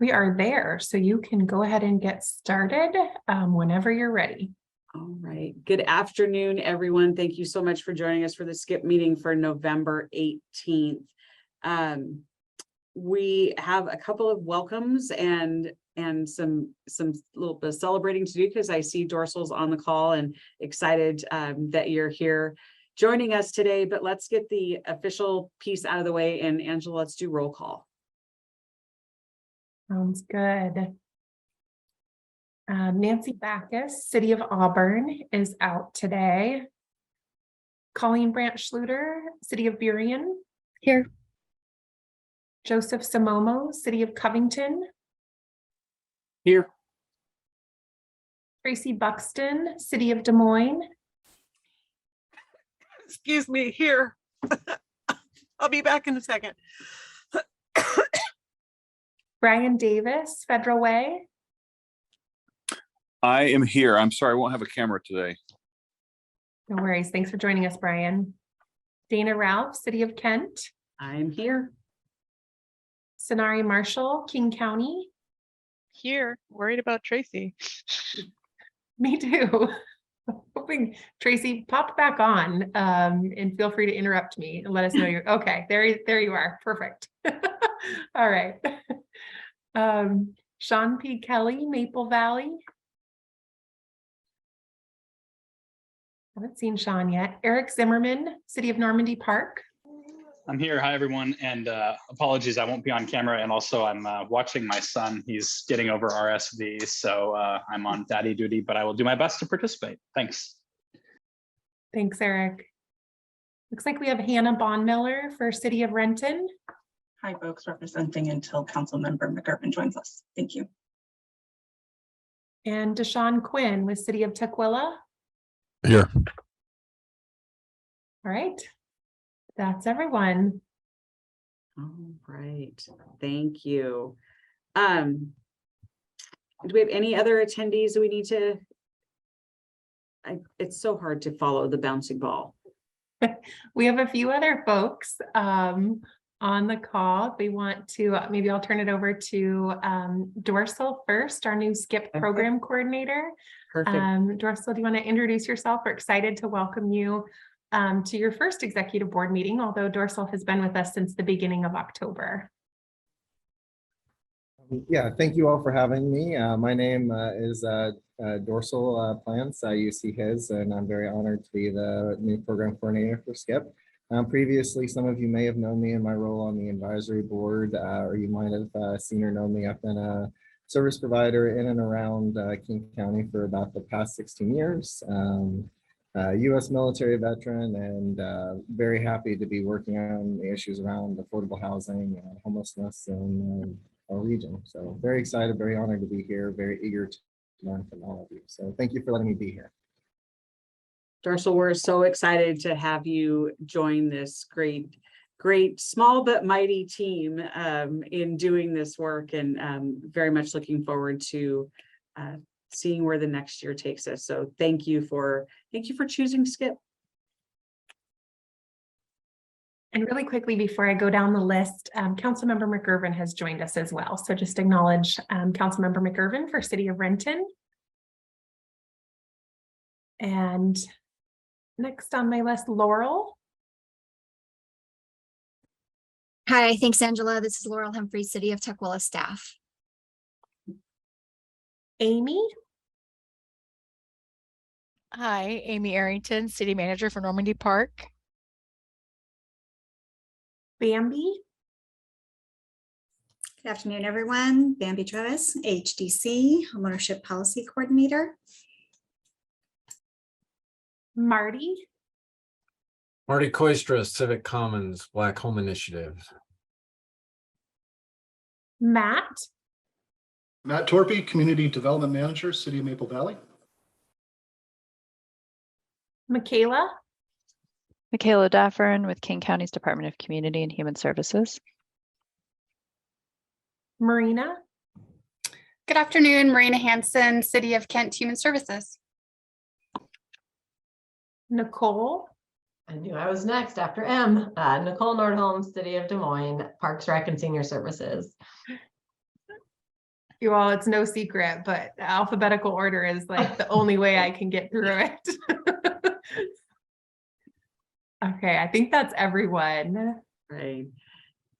We are there, so you can go ahead and get started whenever you're ready. All right. Good afternoon, everyone. Thank you so much for joining us for the SKHHP meeting for November 18th. We have a couple of welcomes and some little bit of celebrating to do because I see Dorsal's on the call and excited that you're here joining us today. But let's get the official piece out of the way. And Angela, let's do roll call. Sounds good. Nancy Backus, City of Auburn, is out today. Colleen Branch Schluter, City of Burien. Here. Joseph Simomo, City of Covington. Here. Tracy Buxton, City of Des Moines. Excuse me, here. I'll be back in a second. Brian Davis, Federal Way. I am here. I'm sorry, I won't have a camera today. No worries. Thanks for joining us, Brian. Dana Ralph, City of Kent. I'm here. Tanoury Marshall, King County. Here. Worried about Tracy. Me too. Hoping Tracy pop back on and feel free to interrupt me and let us know you're okay. There you are. Perfect. All right. Sean P. Kelly, Maple Valley. Haven't seen Sean yet. Eric Zimmerman, City of Normandy Park. I'm here. Hi, everyone. And apologies, I won't be on camera. And also I'm watching my son. He's getting over RSV. So I'm on daddy duty, but I will do my best to participate. Thanks. Thanks, Eric. Looks like we have Hannah Bondmiller for City of Renton. Hi, folks, representing until Councilmember McGurven joins us. Thank you. And Deshaun Quinn with City of Tukwila. Here. All right. That's everyone. All right. Thank you. Do we have any other attendees that we need to? It's so hard to follow the bouncing ball. We have a few other folks on the call. If we want to, maybe I'll turn it over to Dorsal first, our new SKHHP program coordinator. Perfect. Dorsal, do you want to introduce yourself? We're excited to welcome you to your first executive board meeting, although Dorsal has been with us since the beginning of October. Yeah, thank you all for having me. My name is Dorsal Plants. You see his, and I'm very honored to be the new program coordinator for SKHHP. Previously, some of you may have known me in my role on the advisory board, or you might have seen or known me. I've been a service provider in and around King County for about the past 16 years. U.S. military veteran, and very happy to be working on the issues around affordable housing and homelessness in our region. So very excited, very honored to be here, very eager to learn from all of you. So thank you for letting me be here. Dorsal, we're so excited to have you join this great small but mighty team in doing this work, and very much looking forward to seeing where the next year takes us. So thank you for choosing SKHHP. And really quickly, before I go down the list, Councilmember McGurven has joined us as well. So just acknowledge Councilmember McGurven for City of Renton. And next on my list, Laurel. Hi, thanks, Angela. This is Laurel Humphrey, City of Tukwila staff. Amy. Hi, Amy Arrington, City Manager for Normandy Park. Bambi. Good afternoon, everyone. Bambi Travis, HDC, Homeownership Policy Coordinator. Marty. Marty Koistra, Civic Commons, Black Home Initiative. Matt. Matt Torpy, Community Development Manager, City of Maple Valley. Michaela. Michaela Daffern with King County's Department of Community and Human Services. Marina. Good afternoon, Marina Hanson, City of Kent Human Services. Nicole. I knew I was next after M. Nicole Nordholm, City of Des Moines, Parks, Rec, and Senior Services. You all, it's no secret, but alphabetical order is like the only way I can get through it. Okay, I think that's everyone. Right.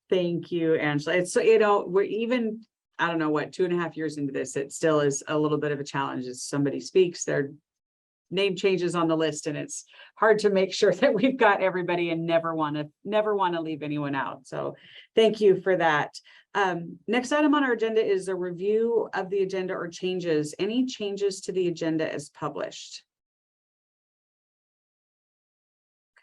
Thank you, Angela. It's, we're even, I don't know what, 2.5 years into this, it still is a little bit of a challenge as somebody speaks, their name changes on the list, and it's hard to make sure that we've got everybody and never want to leave anyone out. So thank you for that. Next item on our agenda is a review of the agenda or changes. Any changes to the agenda as published?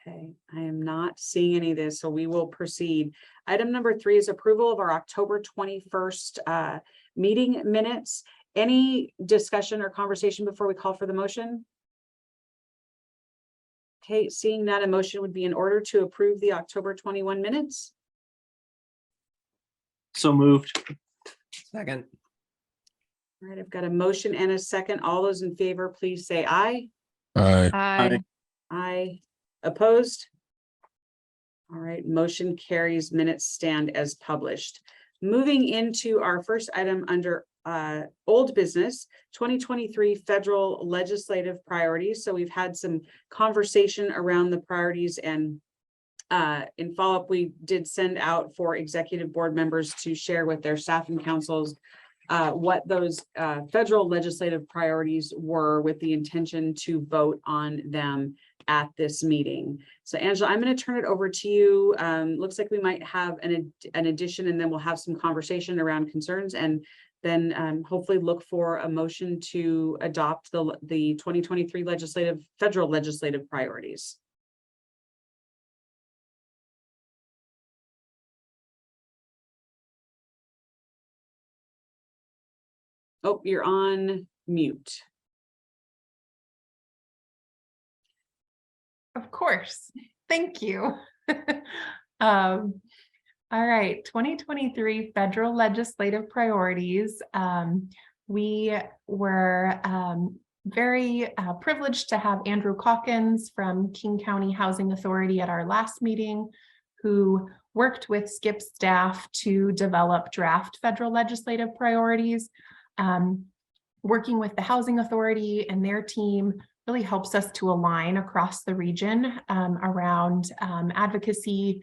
Okay, I am not seeing any of this, so we will proceed. Item number 3 is approval of our October 21st meeting minutes. Any discussion or conversation before we call for the motion? Okay, seeing that, a motion would be in order to approve the October 21 minutes. So moved. Second. All right, I've got a motion and a second. All those in favor, please say aye. Aye. Aye. Aye. Opposed? All right, motion carries, minutes stand as published. Moving into our first item under old business, 2023 federal legislative priorities. So we've had some conversation around the priorities, and in follow-up, we did send out for executive board members to share with their staff and councils what those federal legislative priorities were, with the intention to vote on them at this meeting. So Angela, I'm going to turn it over to you. Looks like we might have an addition, and then we'll have some conversation around concerns, and then hopefully look for a motion to adopt the 2023 federal legislative priorities. Oh, you're on mute. Of course. Thank you. All right, 2023 federal legislative priorities. We were very privileged to have Andrew Calkins from King County Housing Authority at our last meeting, who worked with SKIP staff to develop draft federal legislative priorities. Working with the Housing Authority and their team really helps us to align across the region around advocacy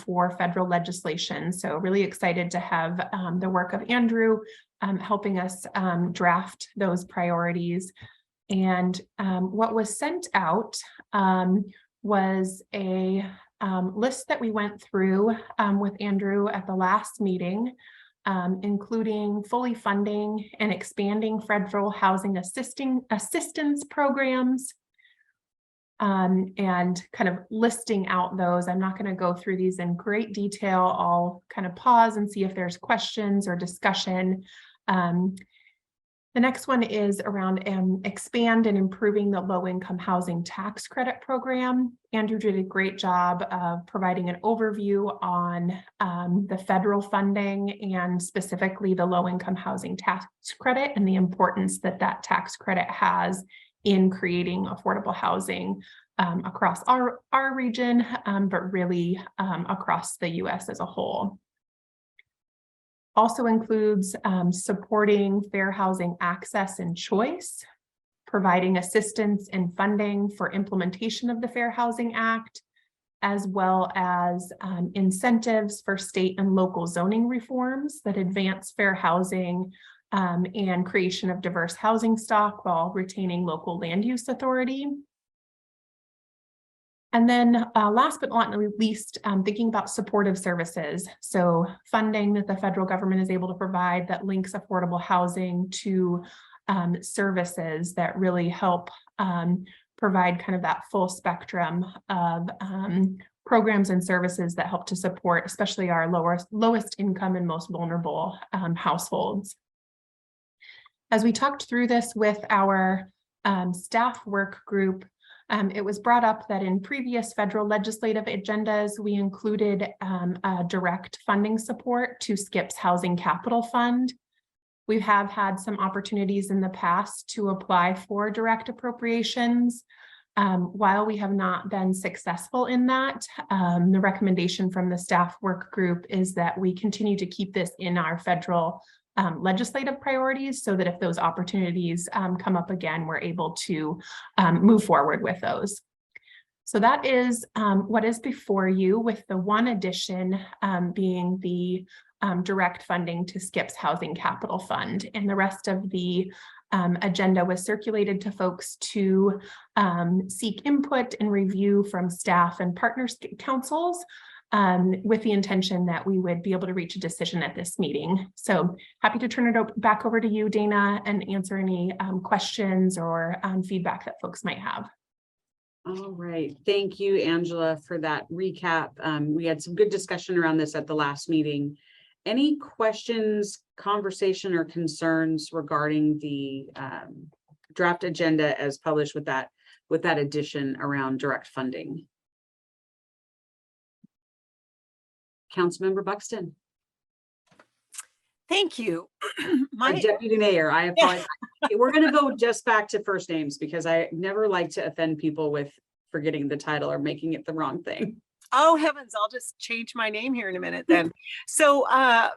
for federal legislation. So really excited to have the work of Andrew helping us draft those priorities. And what was sent out was a list that we went through with Andrew at the last meeting, including fully funding and expanding federal housing assistance programs, and kind of listing out those. I'm not going to go through these in great detail. I'll kind of pause and see if there's questions or discussion. The next one is around expand and improving the low-income housing tax credit program. Andrew did a great job of providing an overview on the federal funding and specifically the low-income housing tax credit and the importance that that tax credit has in creating affordable housing across our region, but really across the U.S. as a whole. Also includes supporting fair housing access and choice, providing assistance and funding for implementation of the Fair Housing Act, as well as incentives for state and local zoning reforms that advance fair housing and creation of diverse housing stock while retaining local land use authority. And then last but not least, thinking about supportive services. So funding that the federal government is able to provide that links affordable housing to services that really help provide kind of that full spectrum of programs and services that help to support, especially our lowest income and most vulnerable households. As we talked through this with our staff work group, it was brought up that in previous federal legislative agendas, we included a direct funding support to SKIP's Housing Capital Fund. We have had some opportunities in the past to apply for direct appropriations. While we have not been successful in that, the recommendation from the staff work group is that we continue to keep this in our federal legislative priorities, so that if those opportunities come up again, we're able to move forward with those. So that is what is before you, with the one addition being the direct funding to SKIP's Housing Capital Fund, and the rest of the agenda was circulated to folks to seek input and review from staff and partners councils, with the intention that we would be able to reach a decision at this meeting. So happy to turn it back over to you, Dana, and answer any questions or feedback that folks might have. All right, thank you, Angela, for that recap. We had some good discussion around this at the last meeting. Any questions, conversation, or concerns regarding the draft agenda as published with that addition around direct funding? Councilmember Buxton. Thank you. My deputy mayor, I apologize. We're going to go just back to first names because I never like to offend people with forgetting the title or making it the wrong thing. Oh heavens, I'll just change my name here in a minute then. So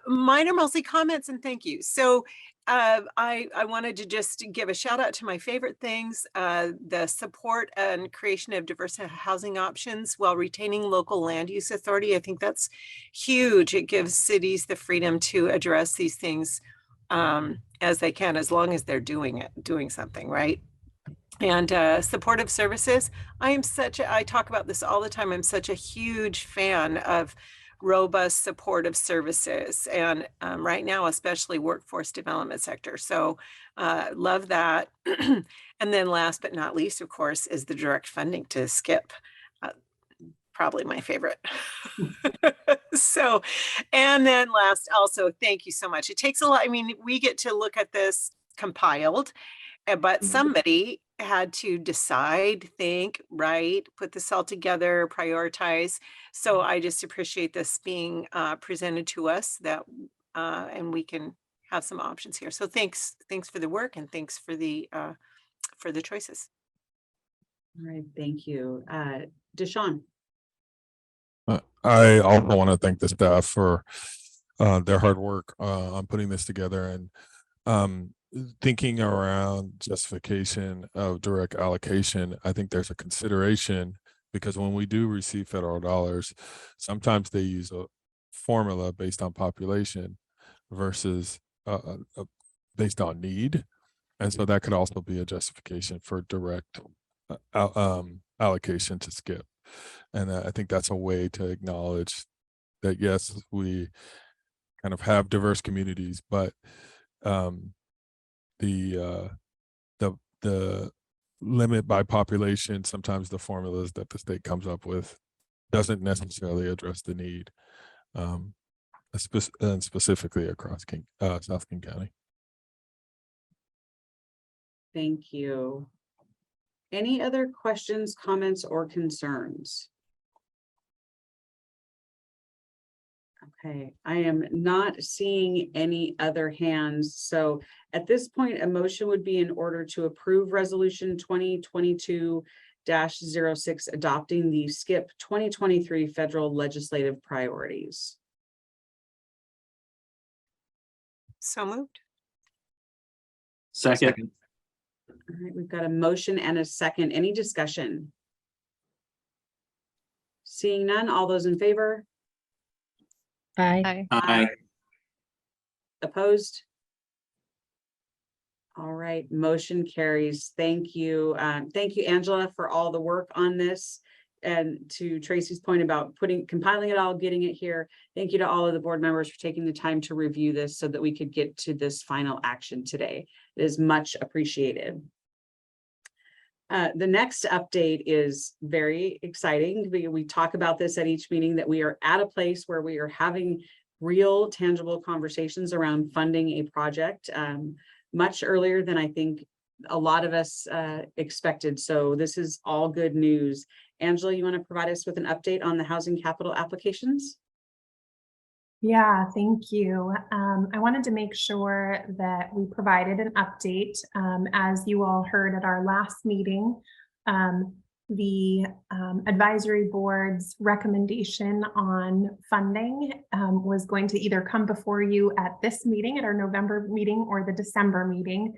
mine are mostly comments and thank you. So I wanted to just give a shout out to my favorite things, the support and creation of diverse housing options while retaining local land use authority. I think that's huge. It gives cities the freedom to address these things as they can, as long as they're doing something, right? And supportive services. I talk about this all the time. I'm such a huge fan of robust supportive services, and right now, especially workforce development sector. So love that. And then last but not least, of course, is the direct funding to SKIP. Probably my favorite. So, and then last, also, thank you so much. It takes a lot. I mean, we get to look at this compiled, but somebody had to decide, think, write, put this all together, prioritize. So I just appreciate this being presented to us, that and we can have some options here. So thanks for the work, and thanks for the choices. All right, thank you. Deshaun. I also want to thank the staff for their hard work on putting this together, and thinking around justification of direct allocation. I think there's a consideration, because when we do receive federal dollars, sometimes they use a formula based on population versus based on need. And so that could also be a justification for direct allocation to SKIP. And I think that's a way to acknowledge that, yes, we kind of have diverse communities, but the limit by population, sometimes the formulas that the state comes up with doesn't necessarily address the need, and specifically across South King County. Thank you. Any other questions, comments, or concerns? Okay, I am not seeing any other hands. So at this point, a motion would be in order to approve resolution 2022-06, adopting the SKIP 2023 federal legislative priorities. So moved. Second. All right, we've got a motion and a second. Any discussion? Seeing none, all those in favor? Aye. Aye. Opposed? All right, motion carries. Thank you. Thank you, Angela, for all the work on this. And to Tracy's point about compiling it all, getting it here. Thank you to all of the board members for taking the time to review this so that we could get to this final action today. It is much appreciated. The next update is very exciting. We talk about this at each meeting, that we are at a place where we are having real tangible conversations around funding a project much earlier than I think a lot of us expected. So this is all good news. Angela, you want to provide us with an update on the housing capital applications? Yeah, thank you. I wanted to make sure that we provided an update. As you all heard at our last meeting, the advisory board's recommendation on funding was going to either come before you at this meeting, at our November meeting, or the December meeting,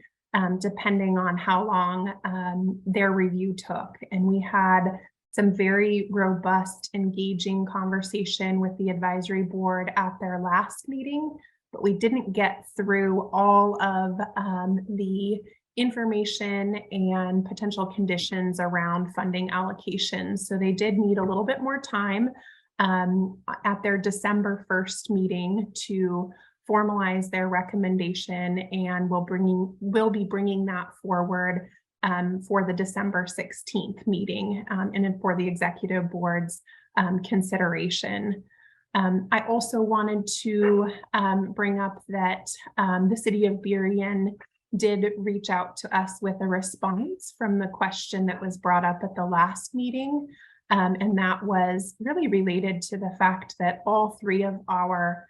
depending on how long their review took. And we had some very robust, engaging conversation with the advisory board at their last meeting, but we didn't get through all of the information and potential conditions around funding allocations. So they did need a little bit more time at their December 1st meeting to formalize their recommendation, and we'll be bringing that forward for the December 16th meeting and then for the executive board's consideration. I also wanted to bring up that the city of Burien did reach out to us with a response from the question that was brought up at the last meeting. And that was really related to the fact that all three of our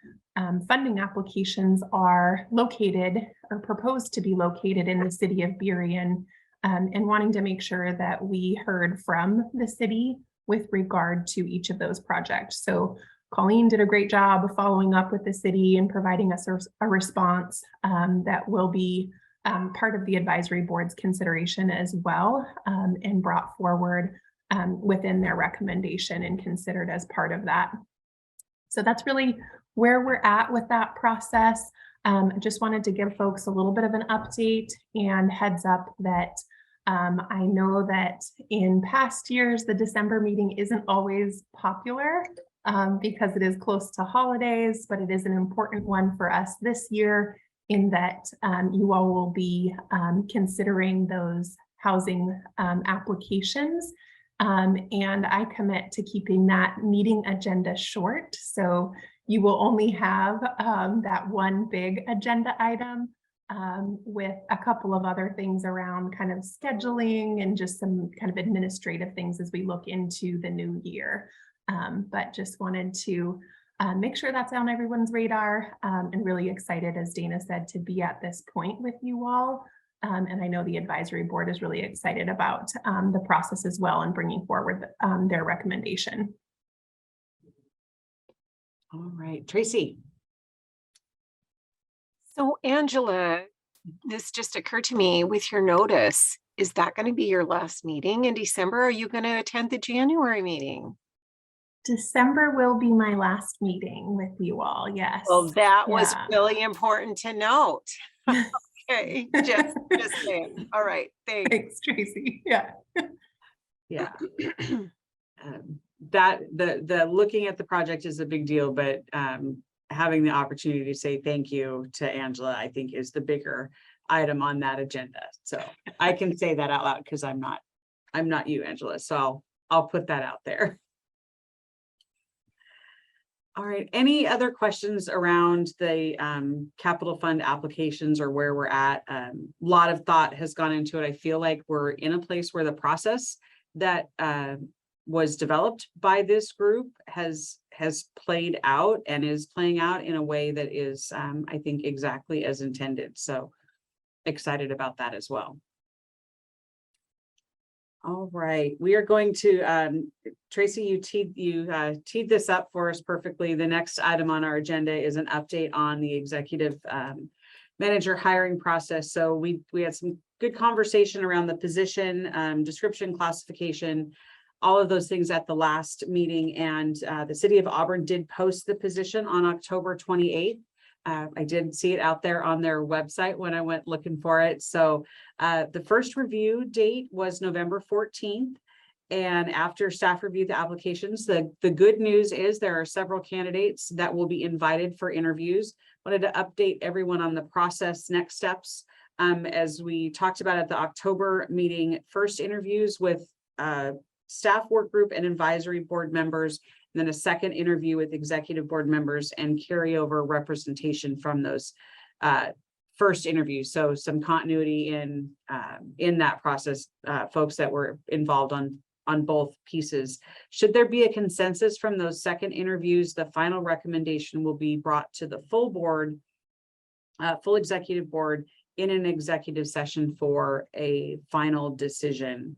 funding applications are located or proposed to be located in the city of Burien, and wanting to make sure that we heard from the city with regard to each of those projects. So Colleen did a great job of following up with the city and providing us a response that will be part of the advisory board's consideration as well, and brought forward within their recommendation and considered as part of that. So that's really where we're at with that process. I just wanted to give folks a little bit of an update and heads up that I know that in past years, the December meeting isn't always popular because it is close to holidays, but it is an important one for us this year in that you all will be considering those housing applications. And I commit to keeping that meeting agenda short. So you will only have that one big agenda item with a couple of other things around kind of scheduling and just some kind of administrative things as we look into the new year. But just wanted to make sure that's on everyone's radar, and really excited, as Dana said, to be at this point with you all. And I know the advisory board is really excited about the process as well and bringing forward their recommendation. All right, Tracy. So Angela, this just occurred to me with your notice. Is that going to be your last meeting in December? Are you going to attend the January meeting? December will be my last meeting with you all, yes. Well, that was really important to note. Okay, just saying. All right, thanks. Thanks, Tracy. Yeah. Yeah. That the looking at the project is a big deal, but having the opportunity to say thank you to Angela, I think, is the bigger item on that agenda. So I can say that out loud because I'm not you, Angela. So I'll put that out there. All right, any other questions around the capital fund applications or where we're at? A lot of thought has gone into it. I feel like we're in a place where the process that was developed by this group has played out and is playing out in a way that is, I think, exactly as intended. So excited about that as well. All right, we are going to, Tracy, you teed this up for us perfectly. The next item on our agenda is an update on the executive manager hiring process. So we had some good conversation around the position, description, classification, all of those things at the last meeting. And the city of Auburn did post the position on October 28th. I did see it out there on their website when I went looking for it. So the first review date was November 14th. And after staff reviewed the applications, the good news is there are several candidates that will be invited for interviews. Wanted to update everyone on the process, next steps. As we talked about at the October meeting, first interviews with staff work group and advisory board members, and then a second interview with executive board members and carryover representation from those first interviews. So some continuity in that process, folks that were involved on both pieces. Should there be a consensus from those second interviews, the final recommendation will be brought to the full board, full executive board in an executive session for a final decision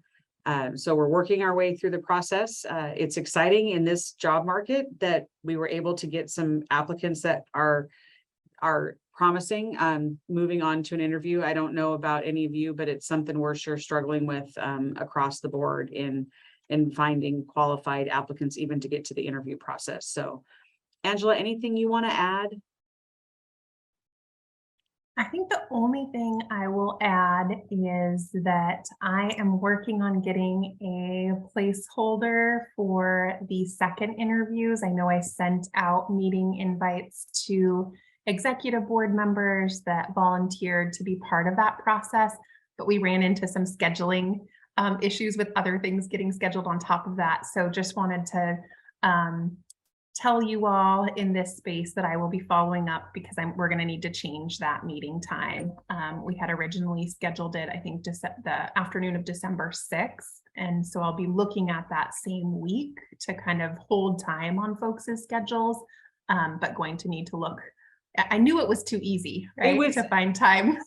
So we're working our way through the process. It's exciting in this job market that we were able to get some applicants that are promising, moving on to an interview. I don't know about any of you, but it's something we're sure struggling with across the board in finding qualified applicants even to get to the interview process. So Angela, anything you want to add? I think the only thing I will add is that I am working on getting a placeholder for the second interviews. I know I sent out meeting invites to executive board members that volunteered to be part of that process, but we ran into some scheduling issues with other things getting scheduled on top of that. So just wanted to tell you all in this space that I will be following up because we're going to need to change that meeting time. We had originally scheduled it, I think, the afternoon of December 6th. And so I'll be looking at that same week to kind of hold time on folks' schedules, but going to need to look. I knew it was too easy, right, to find time.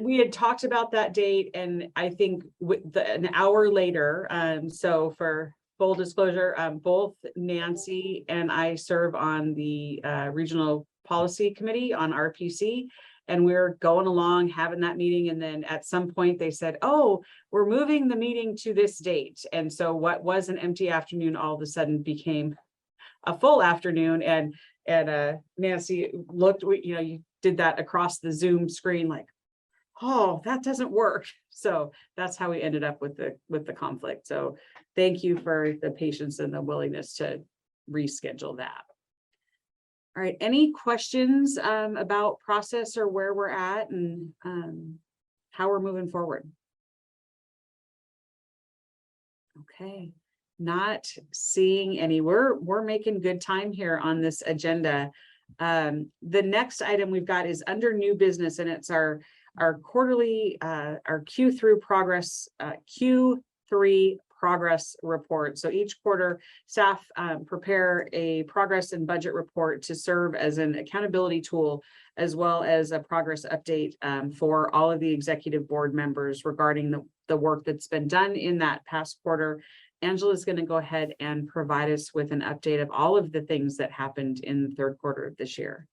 We had talked about that date, and I think an hour later, so for full disclosure, both Nancy and I serve on the Regional Policy Committee on RPC, and we're going along having that meeting. And then at some point they said, oh, we're moving the meeting to this date. And so what was an empty afternoon all of a sudden became a full afternoon. And Nancy looked, you did that across the Zoom screen like, oh, that doesn't work. So that's how we ended up with the conflict. So thank you for the patience and the willingness to reschedule that. All right, any questions about process or where we're at and how we're moving forward? Okay, not seeing any. We're making good time here on this agenda. The next item we've got is under new business, and it's our quarterly, our Q3 progress report. So each quarter, staff prepare a progress and budget report to serve as an accountability tool, as well as a progress update for all of the executive board members regarding the work that's been done in that past quarter. Angela is going to go ahead and provide us with an update of all of the things that happened in the third quarter of this year.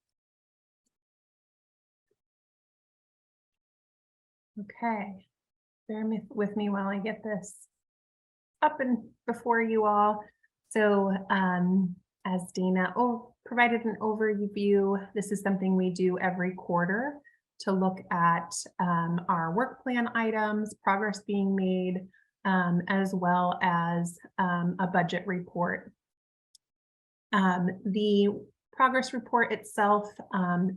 Okay, bear with me while I get this up and before you all. So as Dana provided an overview, this is something we do every quarter to look at our work plan items, progress being made, as well as a budget report. The progress report itself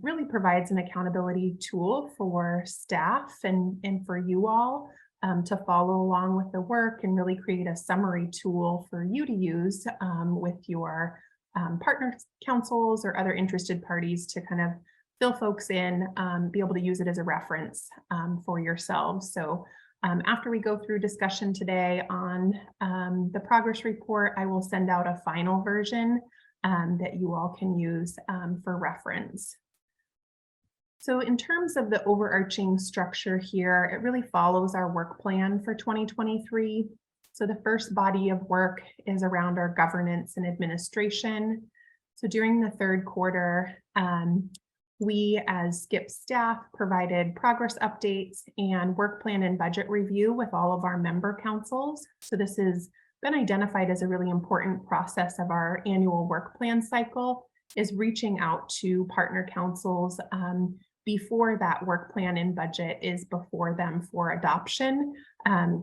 really provides an accountability tool for staff and for you all to follow along with the work and really create a summary tool for you to use with your partner councils or other interested parties to kind of fill folks in, be able to use it as a reference for yourselves. So after we go through discussion today on the progress report, I will send out a final version that you all can use for reference. So in terms of the overarching structure here, it really follows our work plan for 2023. So the first body of work is around our governance and administration. So during the third quarter, we as SKIP staff provided progress updates and work plan and budget review with all of our member councils. So this has been identified as a really important process of our annual work plan cycle, is reaching out to partner councils before that work plan and budget is before them for adoption,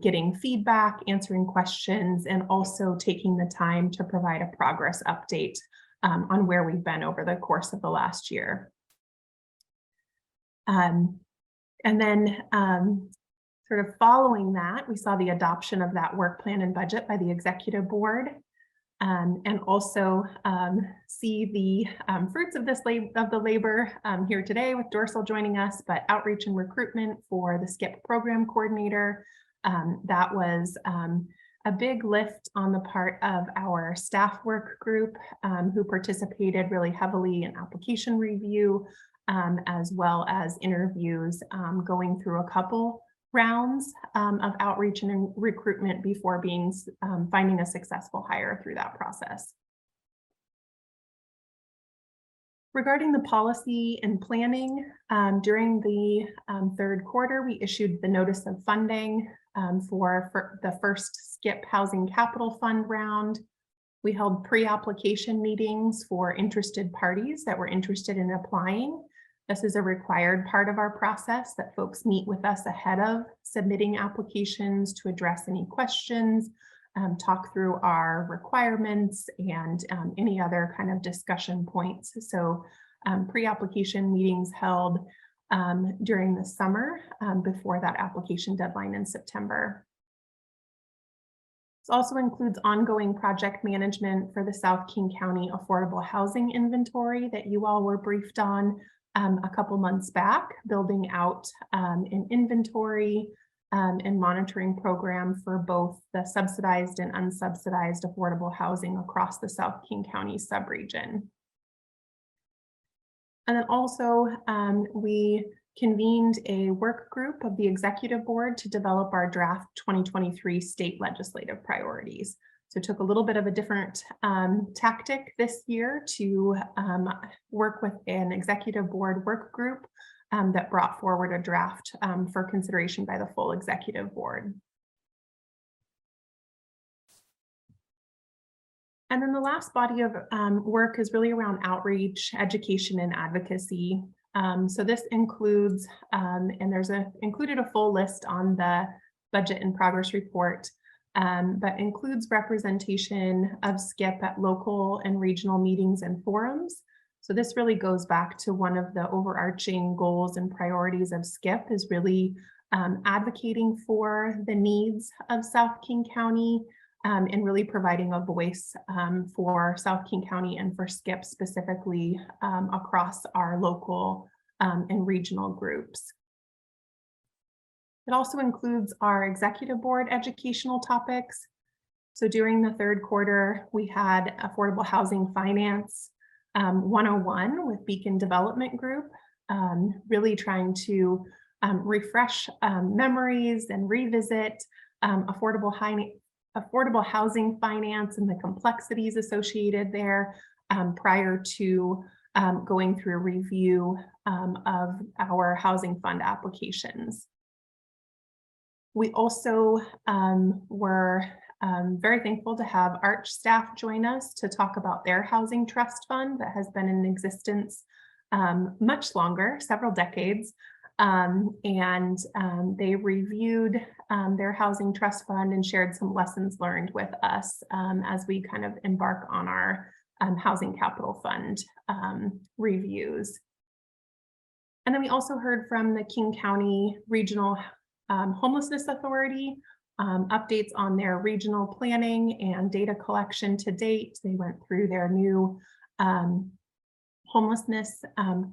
getting feedback, answering questions, and also taking the time to provide a progress update on where we've been over the course of the last year. And then sort of following that, we saw the adoption of that work plan and budget by the executive board, and also see the fruits of the labor here today with Dorsal joining us, but outreach and recruitment for the SKIP program coordinator. That was a big lift on the part of our staff work group who participated really heavily in application review, as well as interviews, going through a couple rounds of outreach and recruitment before finding a successful hire through that process. Regarding the policy and planning, during the third quarter, we issued the notice of funding for the first SKIP Housing Capital Fund round. We held pre-application meetings for interested parties that were interested in applying. This is a required part of our process that folks meet with us ahead of submitting applications to address any questions, talk through our requirements and any other kind of discussion points. So pre-application meetings held during the summer before that application deadline in September. This also includes ongoing project management for the South King County Affordable Housing Inventory that you all were briefed on a couple months back, building out an inventory and monitoring program for both the subsidized and unsubsidized affordable housing across the South King County subregion. And then also we convened a work group of the executive board to develop our draft 2023 state legislative priorities. So took a little bit of a different tactic this year to work with an executive board work group that brought forward a draft for consideration by the full executive board. And then the last body of work is really around outreach, education, and advocacy. So this includes, and there's included a full list on the budget and progress report, but includes representation of SKIP at local and regional meetings and forums. So this really goes back to one of the overarching goals and priorities of SKIP is really advocating for the needs of South King County and really providing a voice for South King County and for SKIP specifically across our local and regional groups. It also includes our executive board educational topics. So during the third quarter, we had Affordable Housing Finance 101 with Beacon Development Group, really trying to refresh memories and revisit affordable housing finance and the complexities associated there prior to going through a review of our housing fund applications. We also were very thankful to have ARCH staff join us to talk about their housing trust fund that has been in existence much longer, several decades. They reviewed their housing trust fund and shared some lessons learned with us as we kind of embark on our housing capital fund reviews. And then we also heard from the King County Regional Homelessness Authority, updates on their regional planning and data collection to date. They went through their new homelessness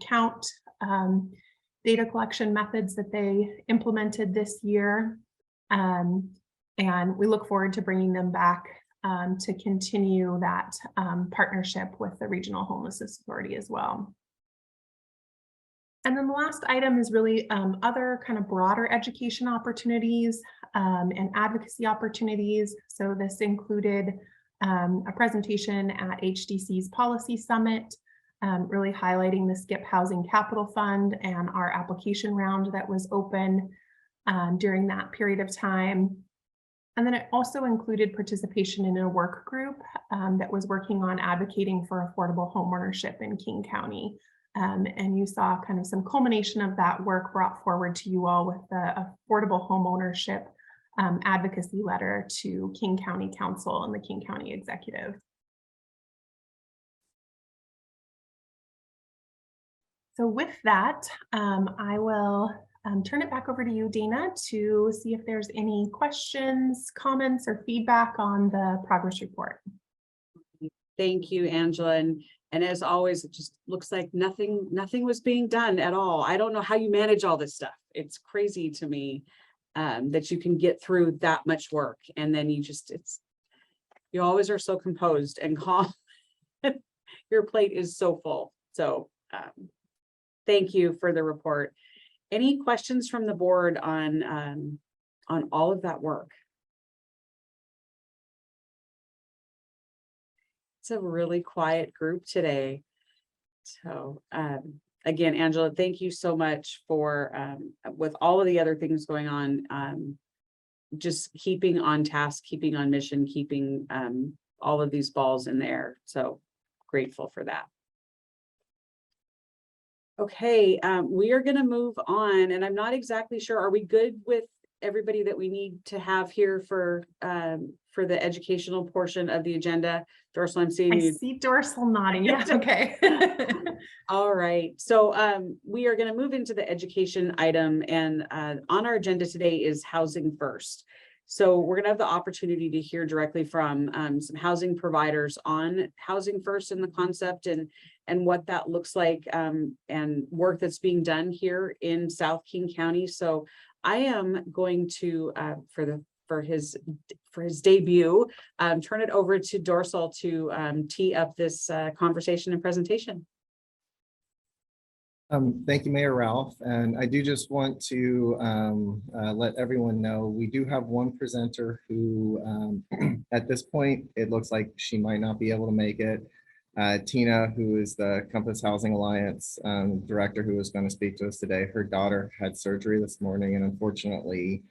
count data collection methods that they implemented this year. And we look forward to bringing them back to continue that partnership with the Regional Homelessness Authority as well. And then the last item is really other kind of broader education opportunities and advocacy opportunities. So this included a presentation at HDC's Policy Summit, really highlighting the SKIP Housing Capital Fund and our application round that was open during that period of time. And then it also included participation in a work group that was working on advocating for affordable homeownership in King County. And you saw kind of some culmination of that work brought forward to you all with the affordable homeownership advocacy letter to King County Council and the King County Executive. So with that, I will turn it back over to you, Dana, to see if there's any questions, comments, or feedback on the progress report. Thank you, Angela. And as always, it just looks like nothing was being done at all. I don't know how you manage all this stuff. It's crazy to me that you can get through that much work. And then you always are so composed and calm. Your plate is so full. So thank you for the report. Any questions from the board on all of that work? It's a really quiet group today. So again, Angela, thank you so much for with all of the other things going on, just keeping on task, keeping on mission, keeping all of these balls in the air. So grateful for that. Okay, we are going to move on, and I'm not exactly sure. Are we good with everybody that we need to have here for the educational portion of the agenda? Dorsal, I'm seeing I you. see Dorsal nodding. Yeah, okay. All right, so we are going to move into the education item, and on our agenda today is housing first. So we're going to have the opportunity to hear directly from some housing providers on housing first and the concept and what that looks like, and work that's being done here in South King County. So I am going to for his debut, turn it over to Dorsal to tee up this conversation and presentation. Thank you, Mayor Ralph. And I do just want to let everyone know we do have one presenter who at this point, it looks like she might not be able to make it. Teena, who is the Compass Housing Alliance director who is going to speak to us today, her daughter had surgery this morning, and unfortunately,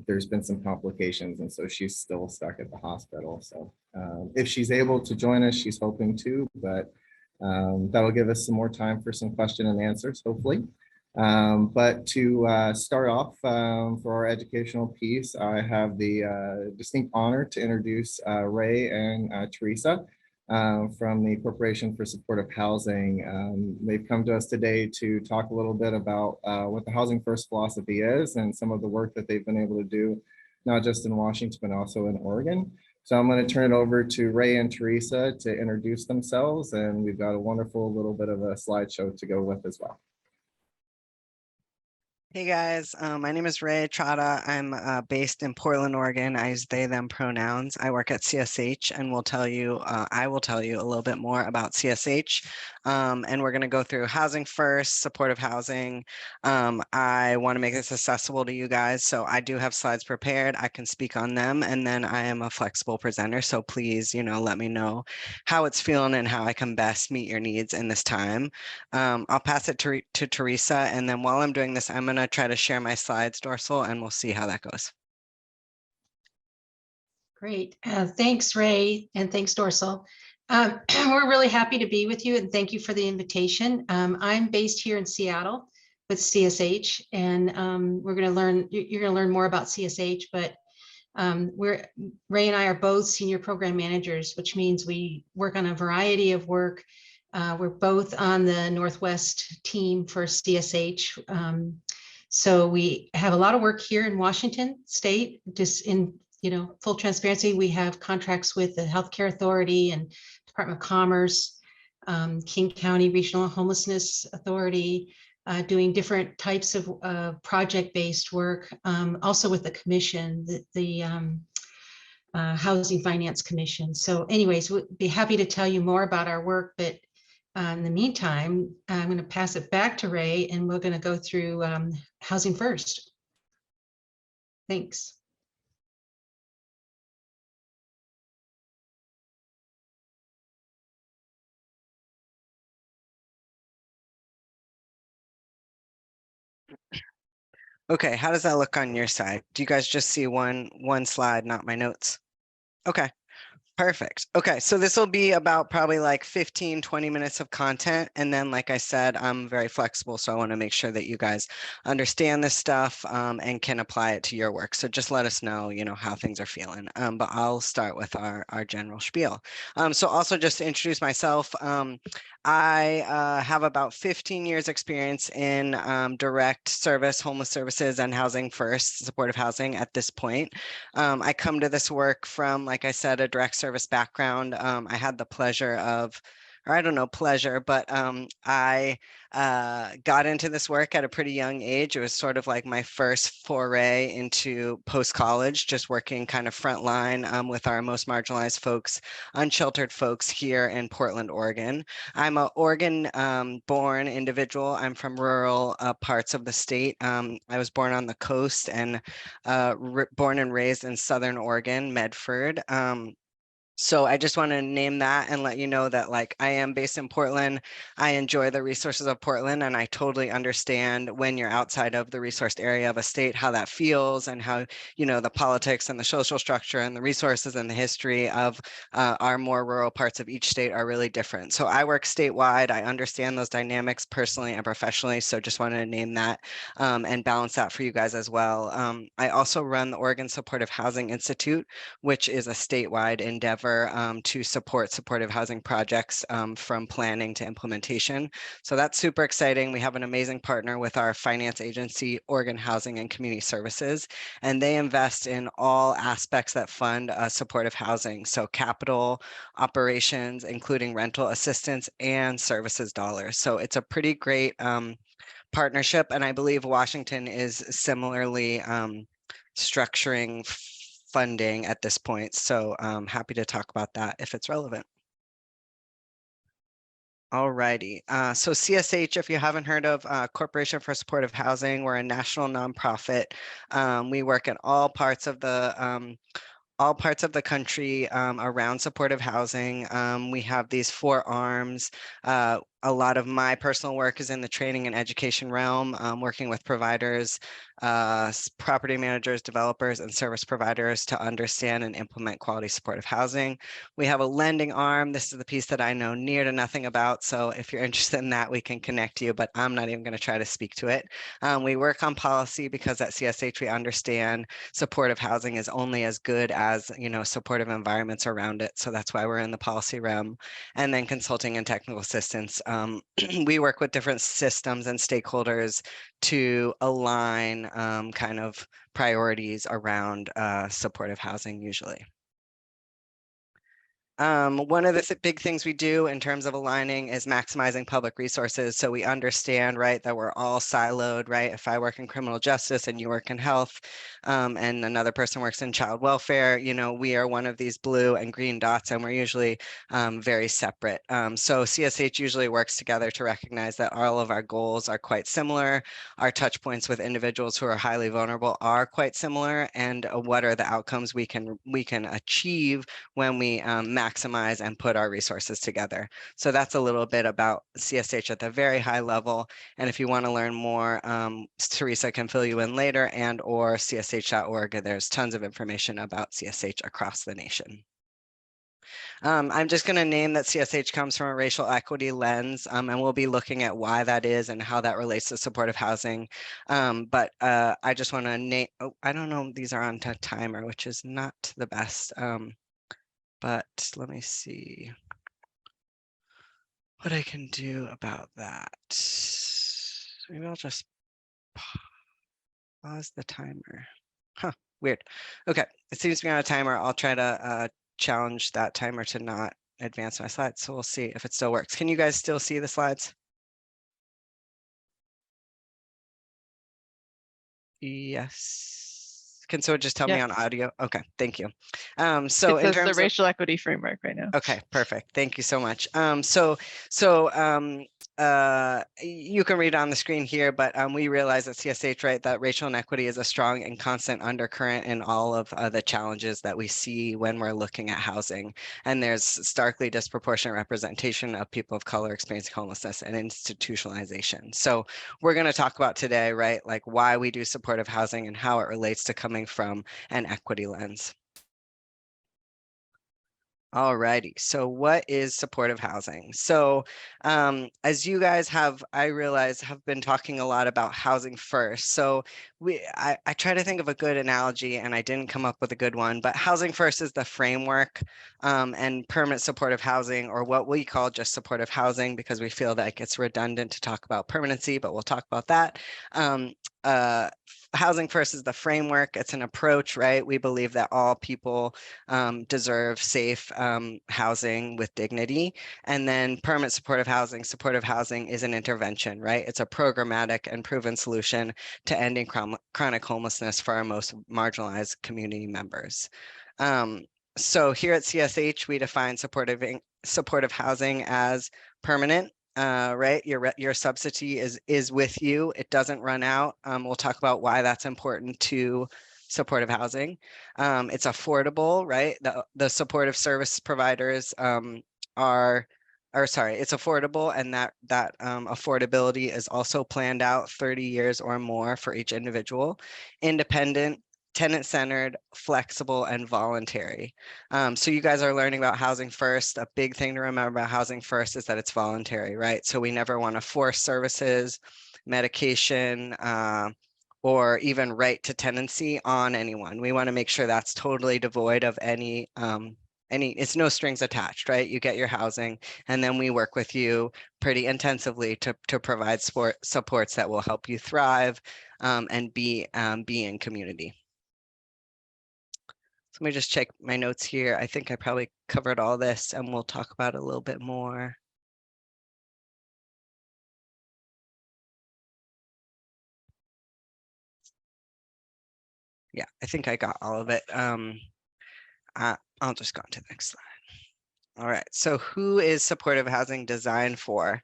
there's been some complications, and so she's still stuck at the hospital. So if she's able to join us, she's hoping to, but that'll give us some more time for some question and answers, hopefully. But to start off for our educational piece, I have the distinct honor to introduce Ray and Theresa from the Corporation for Supportive Housing. They've come to us today to talk a little bit about what the Housing First philosophy is and some of the work that they've been able to do, not just in Washington, but also in Oregon. So I'm going to turn it over to Ray and Theresa to introduce themselves, and we've got a wonderful little bit of a slideshow to go with as well. Hey guys, my name is Ray Trotta. I'm based in Portland, Oregon. I use they, them pronouns. I work at CSH, and I will tell you a little bit more about CSH. And we're going to go through housing first, supportive housing. I want to make this accessible to you guys, so I do have slides prepared. I can speak on them, and then I am a flexible presenter. So please, let me know how it's feeling and how I can best meet your needs in this time. I'll pass it to Theresa, and then while I'm doing this, I'm going to try to share my slides, Dorsal, and we'll see how that goes. Great. Thanks, Ray, and thanks, Dorsal. We're really happy to be with you, and thank you for the invitation. I'm based here in Seattle with CSH, and you're going to learn more about CSH, but Ray and I are both senior program managers, which means we work on a variety of work. We're both on the Northwest team for CSH. So we have a lot of work here in Washington State. Just in full transparency, we have contracts with the Healthcare Authority and Department of Commerce, King County Regional Homelessness Authority, doing different types of project-based work. Also with the commission, the Housing Finance Commission. So anyways, we'll be happy to tell you more about our work, but in the meantime, I'm going to pass it back to Ray, and we're going to go through housing first. Thanks. Okay, how does that look on your side? Do you guys just see one slide, not my notes? Okay. Perfect. Okay, so this will be about probably like 15-20 minutes of content. And then, like I said, I'm very flexible, so I want to make sure that you guys understand this stuff and can apply it to your work. So just let us know, how things are feeling. But I'll start with our general spiel. So also just to introduce myself, I have about 15 years experience in direct service, homeless services, and housing first, supportive housing at this point. I come to this work from, like I said, a direct service background. I had the pleasure of or I don't know, pleasure, but I got into this work at a pretty young age. It was sort of like my first foray into post-college, just working kind of frontline with our most marginalized folks, unsheltered folks here in Portland, Oregon. I'm a Oregon born individual. I'm from rural parts of the state. I was born on the coast and born and raised in Southern Oregon, Medford. So I just want to name that and let you know that like I am based in Portland. I enjoy the resources of Portland, and I totally understand when you're outside of the resourced area of a state, how that feels and how, you know, the politics and the social structure and the resources and the history of our more rural parts of each state are really different. So I work statewide. I understand those dynamics personally and professionally. So just wanted to name that and balance that for you guys as well. I also run the Oregon Supportive Housing Institute, which is a statewide endeavor to support supportive housing projects from planning to implementation. So that's super exciting. We have an amazing partner with our finance agency, Oregon Housing and Community Services, and they invest in all aspects that fund supportive housing. So capital, operations, including rental assistance and services dollars. So it's a pretty great partnership. And I believe Washington is similarly structuring funding at this point. So I'm happy to talk about that if it's relevant. All righty. So CSH, if you haven't heard of Corporation for Supportive Housing, we're a national nonprofit. We work in all parts of the country around supportive housing. We have these 4 arms. A lot of my personal work is in the training and education realm, working with providers, property managers, developers, and service providers to understand and implement quality supportive housing. We have a lending arm. This is the piece that I know near to nothing about. So if you're interested in that, we can connect you, but I'm not even going to try to speak to it. We work on policy because at CSH, we understand supportive housing is only as good as, you know, supportive environments around it. So that's why we're in the policy realm. And then consulting and technical assistance. We work with different systems and stakeholders to align kind of priorities around supportive housing usually. One of the big things we do in terms of aligning is maximizing public resources. So we understand, right, that we're all siloed, right? If I work in criminal justice and you work in health and another person works in child welfare, you know, we are one of these blue and green dots and we're usually very separate. So CSH usually works together to recognize that all of our goals are quite similar. Our touch points with individuals who are highly vulnerable are quite similar, and what are the outcomes we can achieve when we maximize and put our resources together. So that's a little bit about CSH at the very high level. And if you want to learn more, Theresa can fill you in later, and or csh.org. There's tons of information about CSH across the nation. I'm just going to name that CSH comes from a racial equity lens, and we'll be looking at why that is and how that relates to supportive housing. But I just want to name, oh, I don't know, these are on a timer, which is not the best. But let me see what I can do about that. Maybe I'll just pause the timer. Huh, weird. Okay, it seems to be on a timer. I'll try to challenge that timer to not advance my slides. So we'll see if it still works. Can you guys still see the slides? Yes. Can someone just tell me on audio? Okay, thank you. So it in says terms the of racial equity framework right now. Okay, perfect. Thank you so much. You can read on the screen here, but we realize at CSH, right, that racial inequity is a strong and constant undercurrent in all of the challenges that we see when we're looking at housing. And there's starkly disproportionate representation of people of color experiencing homelessness and institutionalization. So we're going to talk about today, right, like why we do supportive housing and how it relates to coming from an equity lens. All righty. So what is supportive housing? So as you guys have, I realize, have been talking a lot about housing first. So I try to think of a good analogy and I didn't come up with a good one, but housing first is the framework, and permanent supportive housing, or what we call just supportive housing, because we feel like it's redundant to talk about permanency, but we'll talk about that. Housing First is the framework. It's an approach, right? We believe that all people deserve safe housing with dignity. And then permanent supportive housing is an intervention, right? It's a programmatic and proven solution to ending chronic homelessness for our most marginalized community members. So here at CSH, we define supportive housing as permanent. Right, your subsidy is with you. It doesn't run out. We'll talk about why that's important to supportive housing. It's affordable, right? The supportive service providers it's affordable, and that affordability is also planned out 30 years or more for each individual. Independent, tenant-centered, flexible, and voluntary. So you guys are learning about Housing First. A big thing to remember about Housing First is that it's voluntary, right? So we never want to force services, medication, or even right to tenancy on anyone. We want to make sure that's totally devoid of any, it's no strings attached, right? You get your housing, and then we work with you pretty intensively to provide supports that will help you thrive and be in community. So let me just check my notes here. I think I probably covered all this, and we'll talk about it a little bit more. Yeah, I think I got all of it. I'll just go on to the next slide. All right, so who is supportive housing designed for?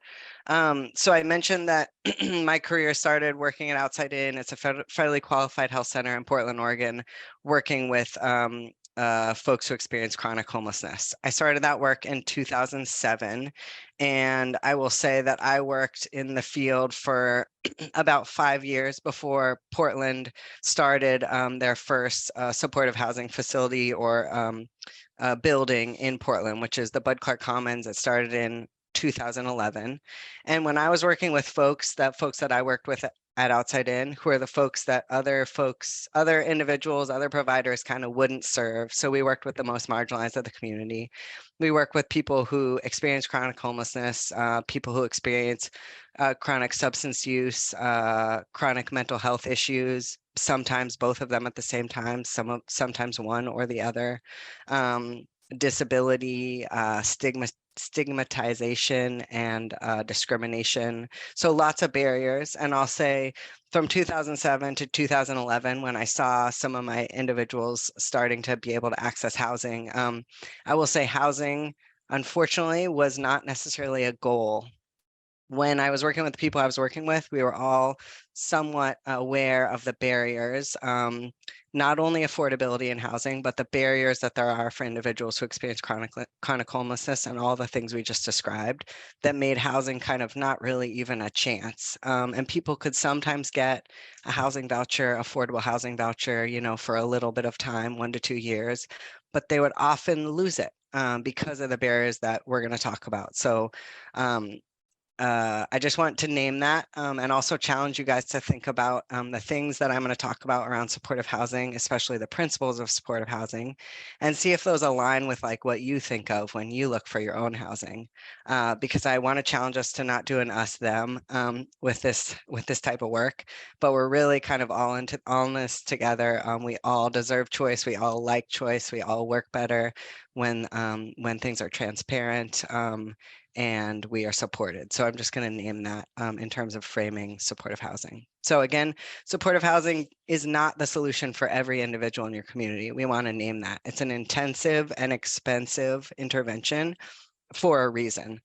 So I mentioned that my career started working at Outside In. It's a federally qualified health center in Portland, Oregon, working with folks who experience chronic homelessness. I started that work in 2007, and I will say that I worked in the field for about 5 years before Portland started their first supportive housing facility or building in Portland, which is the Bud Clark Commons. It started in 2011. And when I was working with folks that I worked with at Outside In, who are the folks that other individuals, other providers kind of wouldn't serve. So we worked with the most marginalized of the community. We work with people who experience chronic homelessness, people who experience chronic substance use, chronic mental health issues, sometimes both of them at the same time, sometimes one or the other, disability, stigmatization, and discrimination. So lots of barriers. And I'll say from 2007 to 2011, when I saw some of my individuals starting to be able to access housing, I will say housing, unfortunately, was not necessarily a goal. When I was working with the people I was working with, we were all somewhat aware of the barriers, not only affordability in housing, but the barriers that there are for individuals who experience chronic homelessness and all the things we just described that made housing kind of not really even a chance. And people could sometimes get a housing voucher, affordable housing voucher, for a little bit of time, 1 to 2 years, but they would often lose it because of the barriers that we're going to talk about. So I just want to name that and also challenge you guys to think about the things that I'm going to talk about around supportive housing, especially the principles of supportive housing, and see if those align with like what you think of when you look for your own housing. Because I want to challenge us to not do an us them with this type of work, but we're really kind of all in this together. We all deserve choice. We all like choice. We all work better when things are transparent. And we are supported. So I'm just going to name that in terms of framing supportive housing. So again, supportive housing is not the solution for every individual in your community. We want to name that. It's an intensive and expensive intervention for a reason.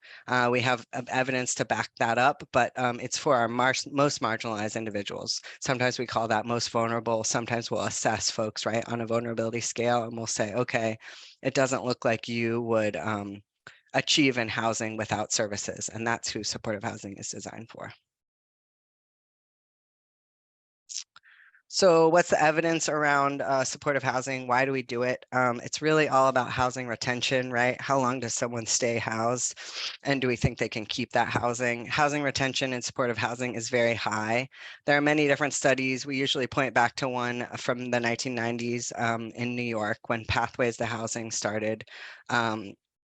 We have evidence to back that up, but it's for our most marginalized individuals. Sometimes we call that most vulnerable. Sometimes we'll assess folks, right, on a vulnerability scale, and we'll say, okay, it doesn't look like you would achieve in housing without services, and that's who supportive housing is designed for. So what's the evidence around supportive housing? Why do we do it? It's really all about housing retention, right? How long does someone stay housed? And do we think they can keep that housing? Housing retention in supportive housing is very high. There are many different studies. We usually point back to one from the 1990s in New York when Pathways to Housing started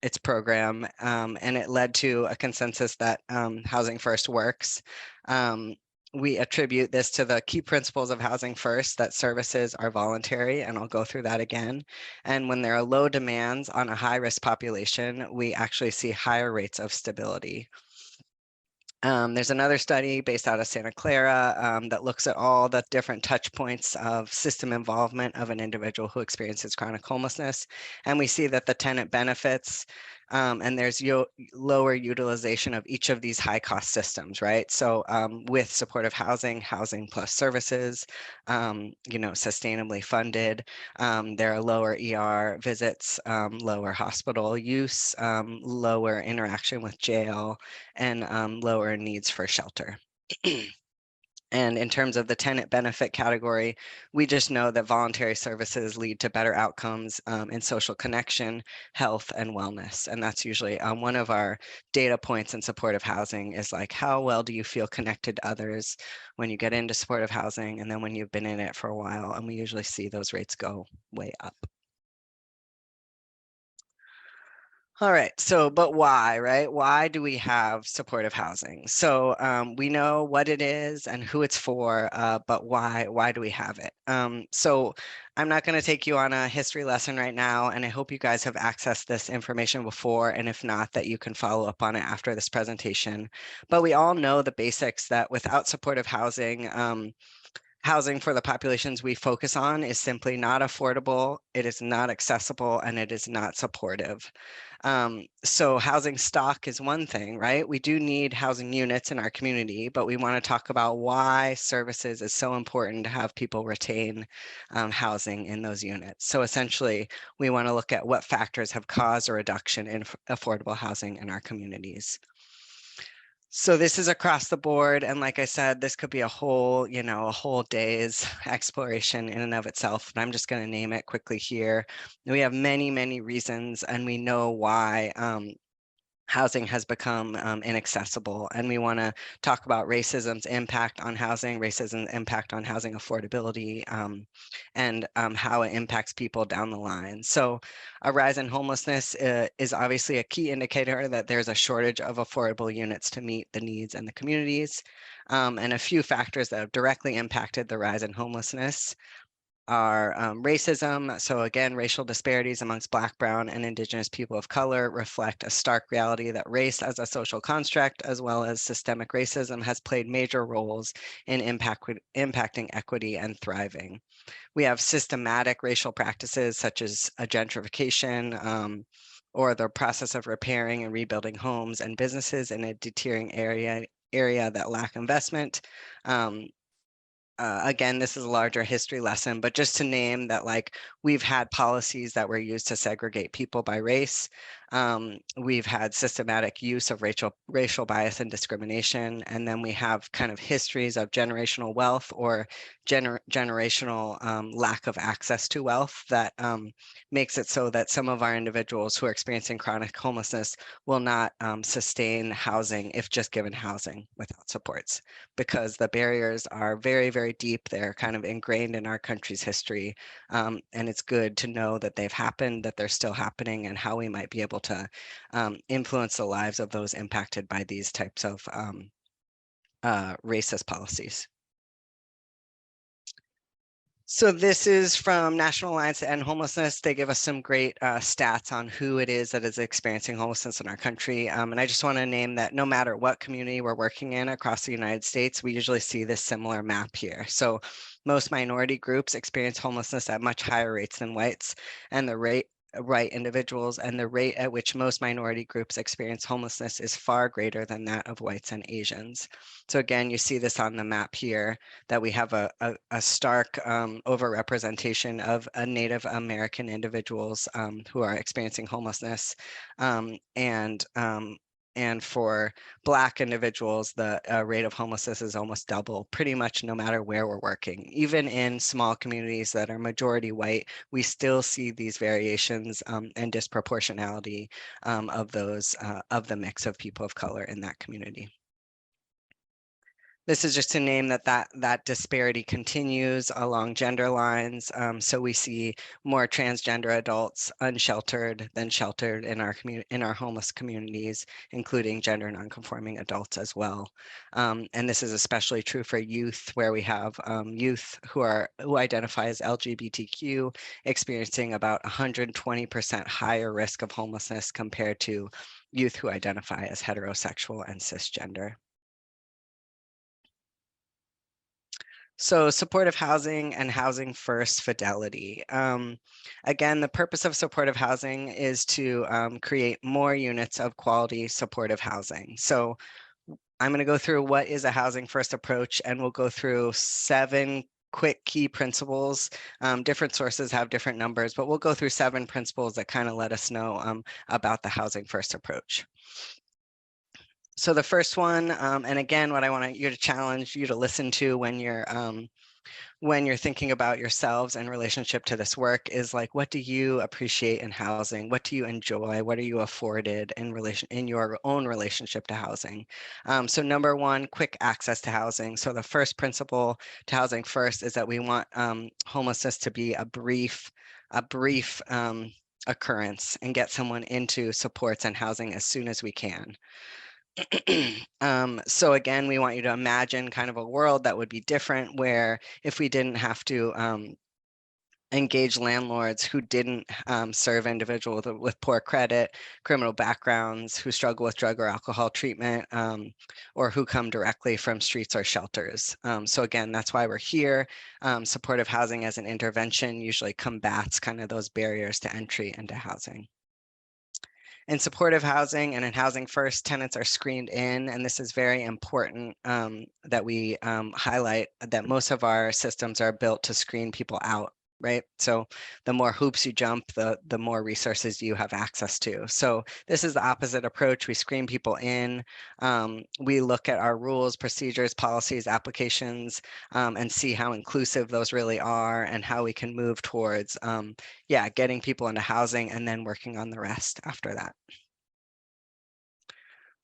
its program, and it led to a consensus that Housing First works. we attribute this to the key principles of housing first, that services are voluntary, and I'll go through that again. And when there are low demands on a high risk population, we actually see higher rates of stability. There's another study based out of Santa Clara that looks at all the different touch points of system involvement of an individual who experiences chronic homelessness. And we see that the tenant benefits and there's lower utilization of each of these high cost systems, right? So with supportive housing, housing plus services, sustainably funded, there are lower ER visits, lower hospital use, lower interaction with jail, and lower needs for shelter. And in terms of the tenant benefit category, we just know that voluntary services lead to better outcomes in social connection, health, and wellness. And that's usually one of our data points in supportive housing is like, how well do you feel connected to others when you get into supportive housing and then when you've been in it for a while? And we usually see those rates go way up. All right, so, but why, right? Why do we have supportive housing? So we know what it is and who it's for, but why do we have it? So I'm not going to take you on a history lesson right now, and I hope you guys have accessed this information before, and if not, that you can follow up on it after this presentation. But we all know the basics that without supportive housing, housing for the populations we focus on is simply not affordable, it is not accessible, and it is not supportive. So housing stock is one thing, right? We do need housing units in our community, but we want to talk about why services is so important to have people retain housing in those units. So essentially, we want to look at what factors have caused a reduction in affordable housing in our communities. So this is across the board. And like I said, this could be a whole day's exploration in and of itself. But I'm just going to name it quickly here. We have many, many reasons, and we know why housing has become inaccessible. And we want to talk about racism's impact on housing, racism's impact on housing affordability, and how it impacts people down the line. So a rise in homelessness is obviously a key indicator that there's a shortage of affordable units to meet the needs in the communities. And a few factors that have directly impacted the rise in homelessness are racism. So again, racial disparities amongst Black, Brown, and Indigenous people of color reflect a stark reality that race as a social construct, as well as systemic racism, has played major roles in impacting equity and thriving. We have systematic racial practices such as gentrification, or the process of repairing and rebuilding homes and businesses in a deteriorating area that lack investment. Again, this is a larger history lesson, but just to name that, like, we've had policies that were used to segregate people by race. We've had systematic use of racial bias and discrimination. And then we have kind of histories of generational wealth or generational lack of access to wealth that makes it so that some of our individuals who are experiencing chronic homelessness will not sustain housing if just given housing without supports, because the barriers are very, very deep. They're kind of ingrained in our country's history. And it's good to know that they've happened, that they're still happening, and how we might be able to influence the lives of those impacted by these types of racist policies. So this is from National Alliance to End Homelessness. They give us some great stats on who it is that is experiencing homelessness in our country. And I just want to name that no matter what community we're working in across the United States, we usually see this similar map here. So most minority groups experience homelessness at much higher rates than whites, and the white individuals, and the rate at which most minority groups experience homelessness is far greater than that of whites and Asians. So again, you see this on the map here, that we have a stark overrepresentation of Native American individuals who are experiencing homelessness. And for Black individuals, the rate of homelessness is almost double, pretty much no matter where we're working. Even in small communities that are majority white, we still see these variations and disproportionality of the mix of people of color in that community. This is just to name that disparity continues along gender lines. So we see more transgender adults unsheltered than sheltered in our homeless communities, including gender nonconforming adults as well. And this is especially true for youth, where we have youth who identify as LGBTQ experiencing about 120% higher risk of homelessness compared to youth who identify as heterosexual and cisgender. So supportive housing and housing first fidelity. Again, the purpose of supportive housing is to create more units of quality supportive housing. So I'm going to go through what is a housing first approach, and we'll go through 7 quick key principles. Different sources have different numbers, but we'll go through 7 principles that kind of let us know about the housing first approach. So the first one, and again, what I want you to challenge you to listen to when you're thinking about yourselves in relationship to this work is like, what do you appreciate in housing? What do you enjoy? What are you afforded in your own relationship to housing? So number 1, quick access to housing. So the first principle to housing first is that we want homelessness to be a brief occurrence, and get someone into supports and housing as soon as we can. So again, we want you to imagine kind of a world that would be different, where if we didn't have to engage landlords who didn't serve individuals with poor credit, criminal backgrounds, who struggle with drug or alcohol treatment, or who come directly from streets or shelters. So again, that's why we're here. Supportive housing as an intervention usually combats kind of those barriers to entry into housing. In supportive housing and in housing first, tenants are screened in, and this is very important that we highlight that most of our systems are built to screen people out, right? So the more hoops you jump, the more resources you have access to. So this is the opposite approach. We screen people in. We look at our rules, procedures, policies, applications, and see how inclusive those really are, and how we can move towards getting people into housing and then working on the rest after that.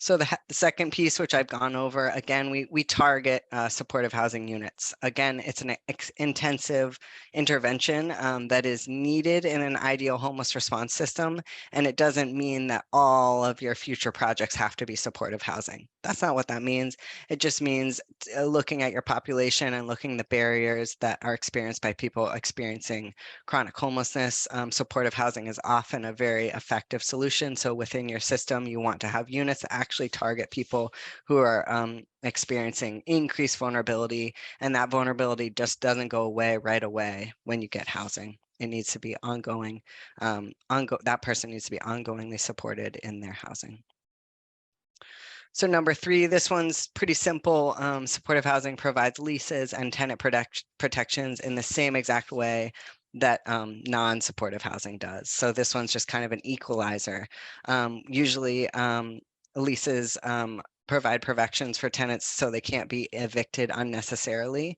So the second piece, which I've gone over, again, we target supportive housing units. Again, it's an intensive intervention that is needed in an ideal homeless response system. And it doesn't mean that all of your future projects have to be supportive housing. That's not what that means. It just means looking at your population and looking at the barriers that are experienced by people experiencing chronic homelessness. Supportive housing is often a very effective solution. So within your system, you want to have units that actually target people who are experiencing increased vulnerability, and that vulnerability just doesn't go away right away when you get housing. It needs to be ongoing. That person needs to be ongoingly supported in their housing. So number 3, this one's pretty simple. Supportive housing provides leases and tenant protections in the same exact way that non-supportive housing does. So this one's just kind of an equalizer. Usually leases provide protections for tenants so they can't be evicted unnecessarily.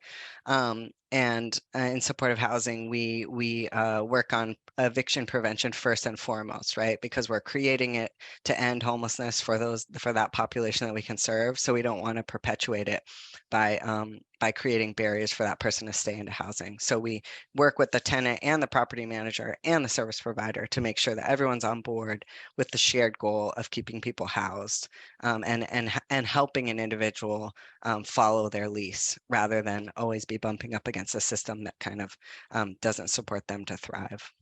And in supportive housing, we work on eviction prevention first and foremost, right? Because we're creating it to end homelessness for that population that we can serve. So we don't want to perpetuate it by creating barriers for that person to stay into housing. So we work with the tenant and the property manager and the service provider to make sure that everyone's on board with the shared goal of keeping people housed and helping an individual follow their lease, rather than always be bumping up against a system that kind of doesn't support them to thrive.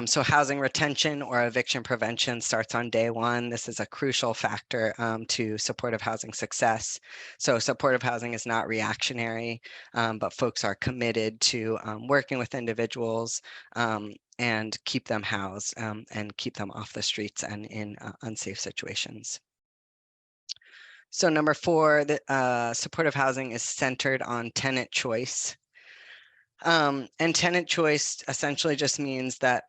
So housing retention or eviction prevention starts on day 1. This is a crucial factor to supportive housing success. So supportive housing is not reactionary, but folks are committed to working with individuals and keep them housed and keep them off the streets and in unsafe situations. So number 4, supportive housing is centered on tenant choice. And tenant choice essentially just means that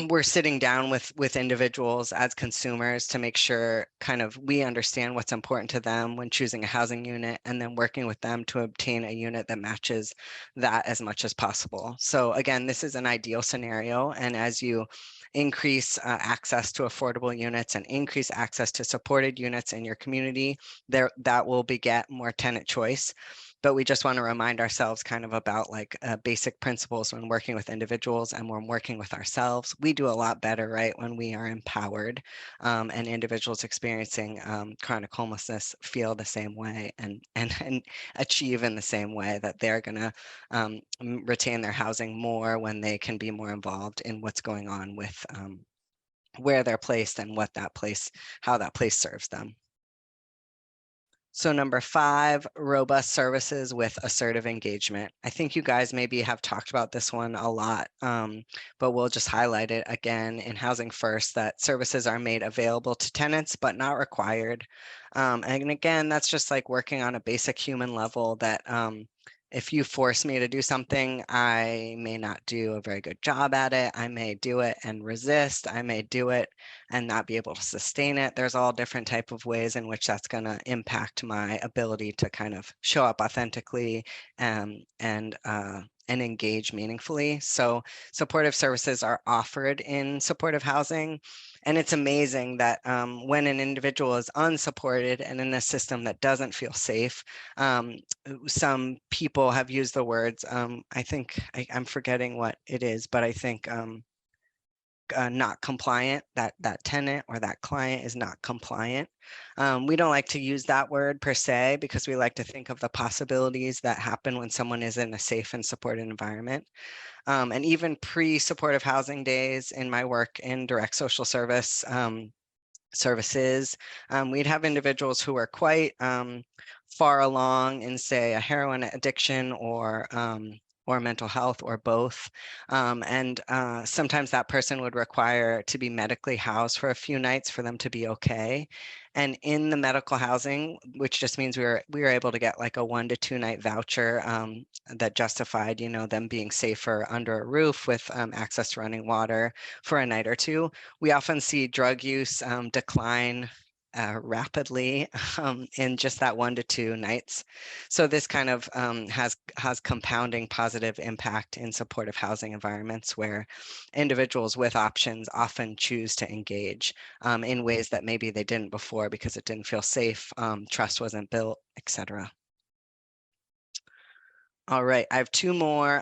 we're sitting down with individuals as consumers to make sure kind of we understand what's important to them when choosing a housing unit, and then working with them to obtain a unit that matches that as much as possible. So again, this is an ideal scenario, and as you increase access to affordable units and increase access to supported units in your community, that will beget more tenant choice. But we just want to remind ourselves kind of about like basic principles when working with individuals and when working with ourselves. We do a lot better, right, when we are empowered, and individuals experiencing chronic homelessness feel the same way and achieve in the same way, that they're going to retain their housing more when they can be more involved in what's going on with where they're placed and what that place, how that place serves them. So number 5, robust services with assertive engagement. I think you guys maybe have talked about this one a lot, but we'll just highlight it again in Housing First, that services are made available to tenants, but not required. And again, that's just like working on a basic human level, that if you force me to do something, I may not do a very good job at it. I may do it and resist. I may do it and not be able to sustain it. There's all different type of ways in which that's going to impact my ability to kind of show up authentically and engage meaningfully. So supportive services are offered in supportive housing. And it's amazing that when an individual is unsupported and in a system that doesn't feel safe, some people have used the words, I think I'm forgetting what it is, but I think not compliant, that tenant or that client is not compliant. We don't like to use that word per se, because we like to think of the possibilities that happen when someone is in a safe and supported environment. And even pre-supportive housing days in my work in direct social service services, we'd have individuals who are quite far along in, say, a heroin addiction or mental health, or both. And sometimes that person would require to be medically housed for a few nights for them to be okay. And in the medical housing, which just means we were able to get like a 1 to 2 night voucher that justified, you know, them being safer under a roof with access to running water for a night or two. We often see drug use decline rapidly in just that 1 to 2 nights. So this kind of has compounding positive impact in supportive housing environments, where individuals with options often choose to engage in ways that maybe they didn't before because it didn't feel safe, trust wasn't built, etc. All right, I have 2 more.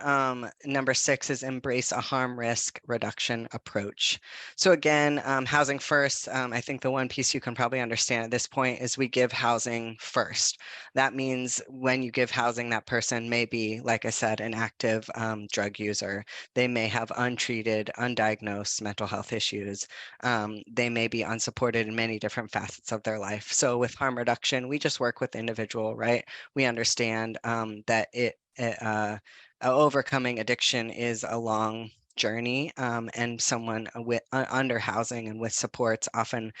Number 6 is embrace a harm risk reduction approach. So again, housing first, I think the one piece you can probably understand at this point is we give housing first. That means when you give housing, that person may be, like I said, an active drug user. They may have untreated, undiagnosed mental health issues. They may be unsupported in many different facets of their life. So with harm reduction, we just work with the individual, right? We understand that overcoming addiction is a long journey, and someone with under housing and with supports often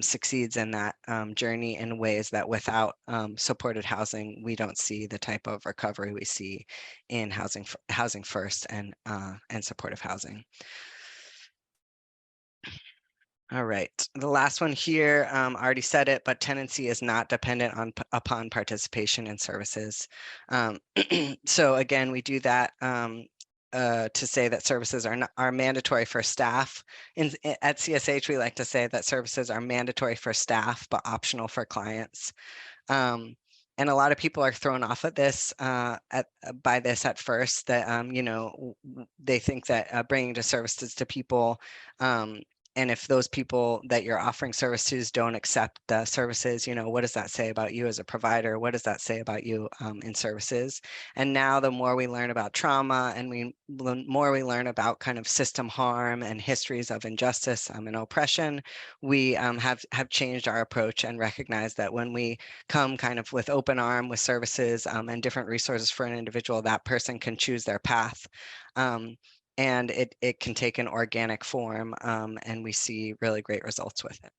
succeeds in that journey in ways that without supported housing, we don't see the type of recovery we see in housing first and supportive housing. All right, the last one here, already said it, but tenancy is not dependent upon participation in services. So again, we do that to say that services are mandatory for staff. At CSH, we like to say that services are mandatory for staff, but optional for clients. And a lot of people are thrown off at this by this at first, that you know, they think that bringing the services to people, and if those people that you're offering services don't accept the services, you know, what does that say about you as a provider? What does that say about you in services? And now the more we learn about trauma and the more we learn about kind of system harm and histories of injustice and oppression, we have changed our approach and recognize that when we come kind of with open arm with services and different resources for an individual, that person can choose their path. And it can take an organic form, and we see really great results with it.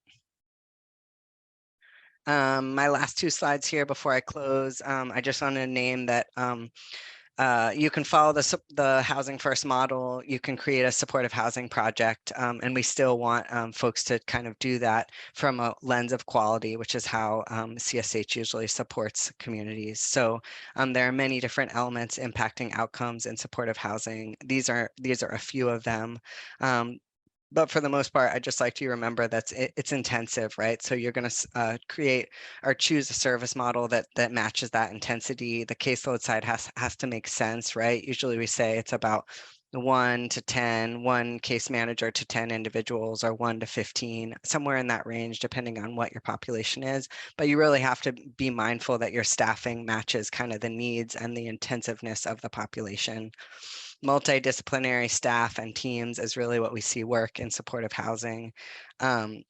My last 2 slides here before I close, I just want to name that You can follow the Housing First model. You can create a supportive housing project, and we still want folks to kind of do that from a lens of quality, which is how CSH usually supports communities. So there are many different elements impacting outcomes in supportive housing. These are a few of them. But for the most part, I'd just like to remember that it's intensive, right? So you're going to create or choose a service model that matches that intensity. The caseload side has to make sense, right? Usually we say it's about 1 to 10, one case manager to 10 individuals, or 1 to 15, somewhere in that range, depending on what your population is. But you really have to be mindful that your staffing matches kind of the needs and the intensiveness of the population. Multidisciplinary staff and teams is really what we see work in supportive housing. And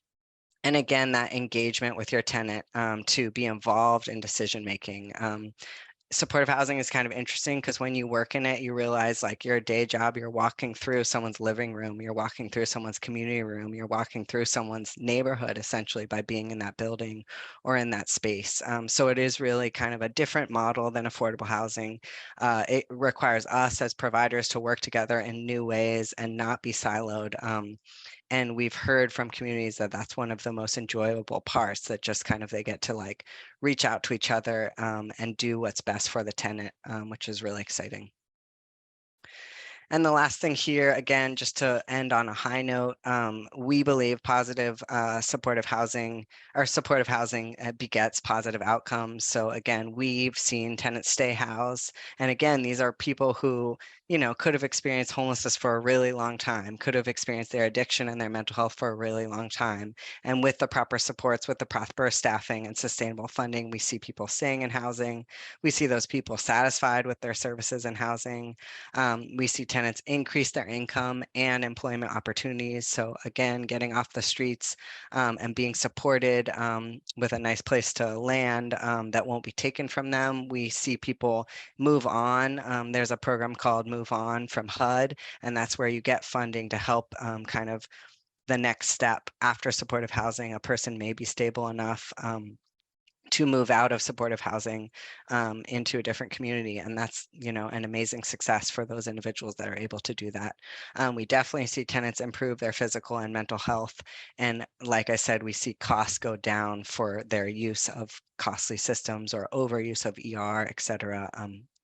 again, that engagement with your tenant to be involved in decision making. Supportive housing is kind of interesting because when you work in it, you realize like your day job, you're walking through someone's living room, you're walking through someone's community room, you're walking through someone's neighborhood essentially by being in that building or in that space. So it is really kind of a different model than affordable housing. It requires us as providers to work together in new ways and not be siloed. And we've heard from communities that that's one of the most enjoyable parts, that just kind of they get to like reach out to each other and do what's best for the tenant, which is really exciting. And the last thing here, again, just to end on a high note, we believe positive supportive housing begets positive outcomes. So again, we've seen tenants stay housed. And again, these are people who, you know, could have experienced homelessness for a really long time, could have experienced their addiction and their mental health for a really long time. And with the proper supports, with the proper staffing and sustainable funding, we see people staying in housing. We see those people satisfied with their services in housing. We see tenants increase their income and employment opportunities. So again, getting off the streets and being supported with a nice place to land that won't be taken from them. We see people move on. There's a program called Move On from HUD, and that's where you get funding to help kind of the next step after supportive housing. A person may be stable enough to move out of supportive housing into a different community. And that's, you know, an amazing success for those individuals that are able to do that. We definitely see tenants improve their physical and mental health. And like I said, we see costs go down for their use of costly systems or overuse of ER, et cetera.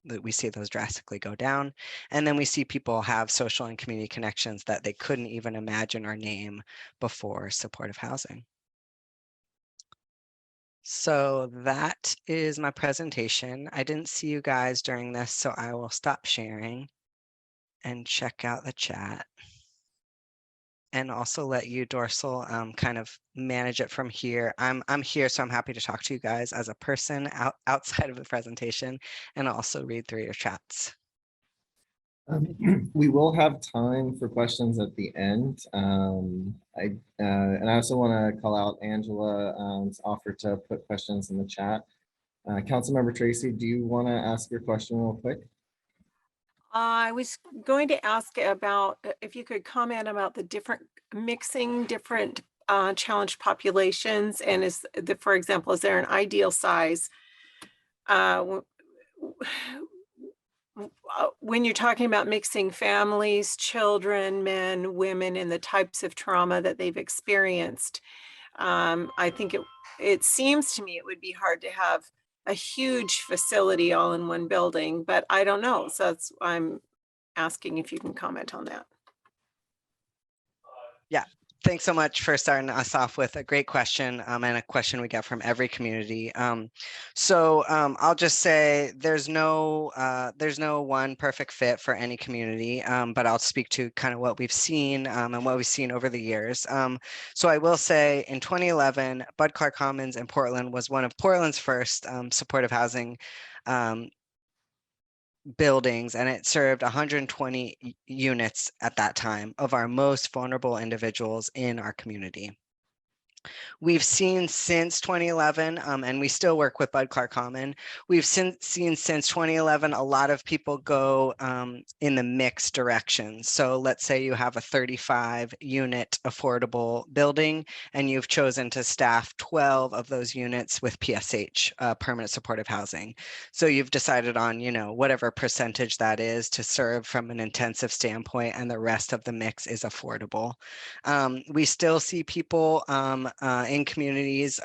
That we see those drastically go down. And then we see people have social and community connections that they couldn't even imagine or name before supportive housing. So that is my presentation. I didn't see you guys during this, so I will stop sharing and check out the chat. And also let you, Dorsal, kind of manage it from here. I'm here, so I'm happy to talk to you guys as a person outside of the presentation, and also read through your chats. We will have time for questions at the end. And I also want to call out Angela's offer to put questions in the chat. Councilmember Tracy, do you want to ask your question real quick? I was going to ask about if you could comment about the mixing different challenged populations, and for example, is there an ideal size? When you're talking about mixing families, children, men, women, and the types of trauma that they've experienced, I think it seems to me it would be hard to have a huge facility all in one building, but I don't know. So I'm asking if you can comment on that. Yeah. Thanks so much for starting us off with a great question and a question we get from every community. I'll just say there's no one perfect fit for any community, but I'll speak to kind of what we've seen and what we've seen over the years. So I will say in 2011, Bud Clark Commons in Portland was one of Portland's first supportive housing buildings, and it served 120 units at that time of our most vulnerable individuals in our community. We've seen since 2011, and we still work with Bud Clark Common. We've seen since 2011 a lot of people go in the mixed direction. So let's say you have a 35 unit affordable building and you've chosen to staff 12 of those units with PSH, permanent supportive housing. So you've decided on, you know, whatever percentage that is to serve from an intensive standpoint, and the rest of the mix is affordable. We still see people in communities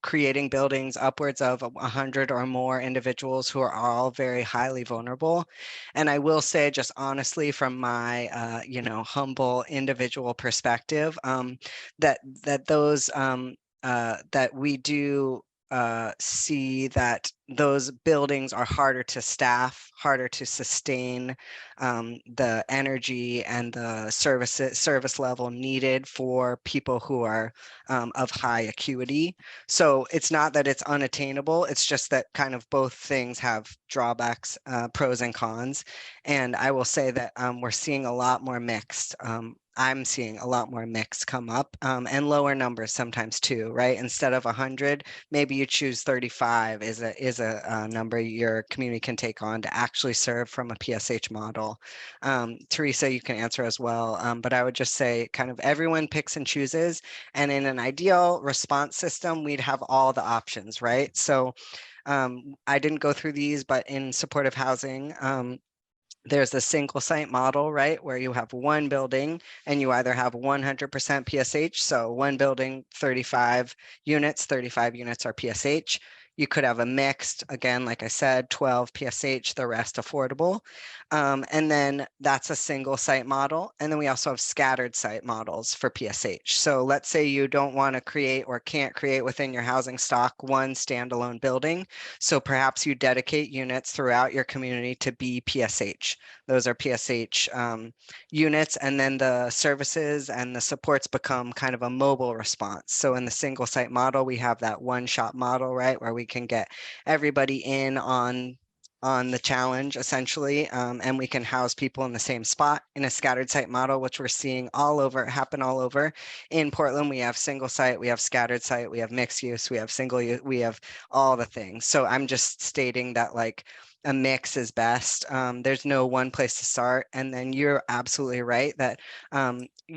creating buildings upwards of 100 or more individuals who are all very highly vulnerable. And I will say, just honestly, from my you know, humble individual perspective, that we do see that those buildings are harder to staff, harder to sustain the energy and the service level needed for people who are of high acuity. So it's not that it's unattainable, it's just that kind of both things have drawbacks, pros and cons. And I will say that we're seeing a lot more mixed. I'm seeing a lot more mix come up, and lower numbers sometimes too, right? Instead of 100, maybe you choose 35 is a number your community can take on to actually serve from a PSH model. Theresa, you can answer as well, but I would just say kind of everyone picks and chooses, and in an ideal response system, we'd have all the options, right? So I didn't go through these, but in supportive housing, there's a single site model, right, where you have one building and you either have 100% PSH, so one building, 35 units are PSH. You could have a mixed, again, like I said, 12 PSH, the rest affordable. And then that's a single site model. And then we also have scattered site models for PSH. So let's say you don't want to create or can't create within your housing stock one standalone building. So perhaps you dedicate units throughout your community to be PSH. Those are PSH units, and then the services and the supports become kind of a mobile response. So in the single site model, we have that one shop model, right, where we can get everybody in on the challenge essentially, and we can house people in the same spot. In a scattered site model, which we're seeing happen all over. In Portland, we have single site, we have scattered site, we have mixed use, we have single use, we have all the things. So I'm just stating that like a mix is best. There's no one place to start. And then you're absolutely right that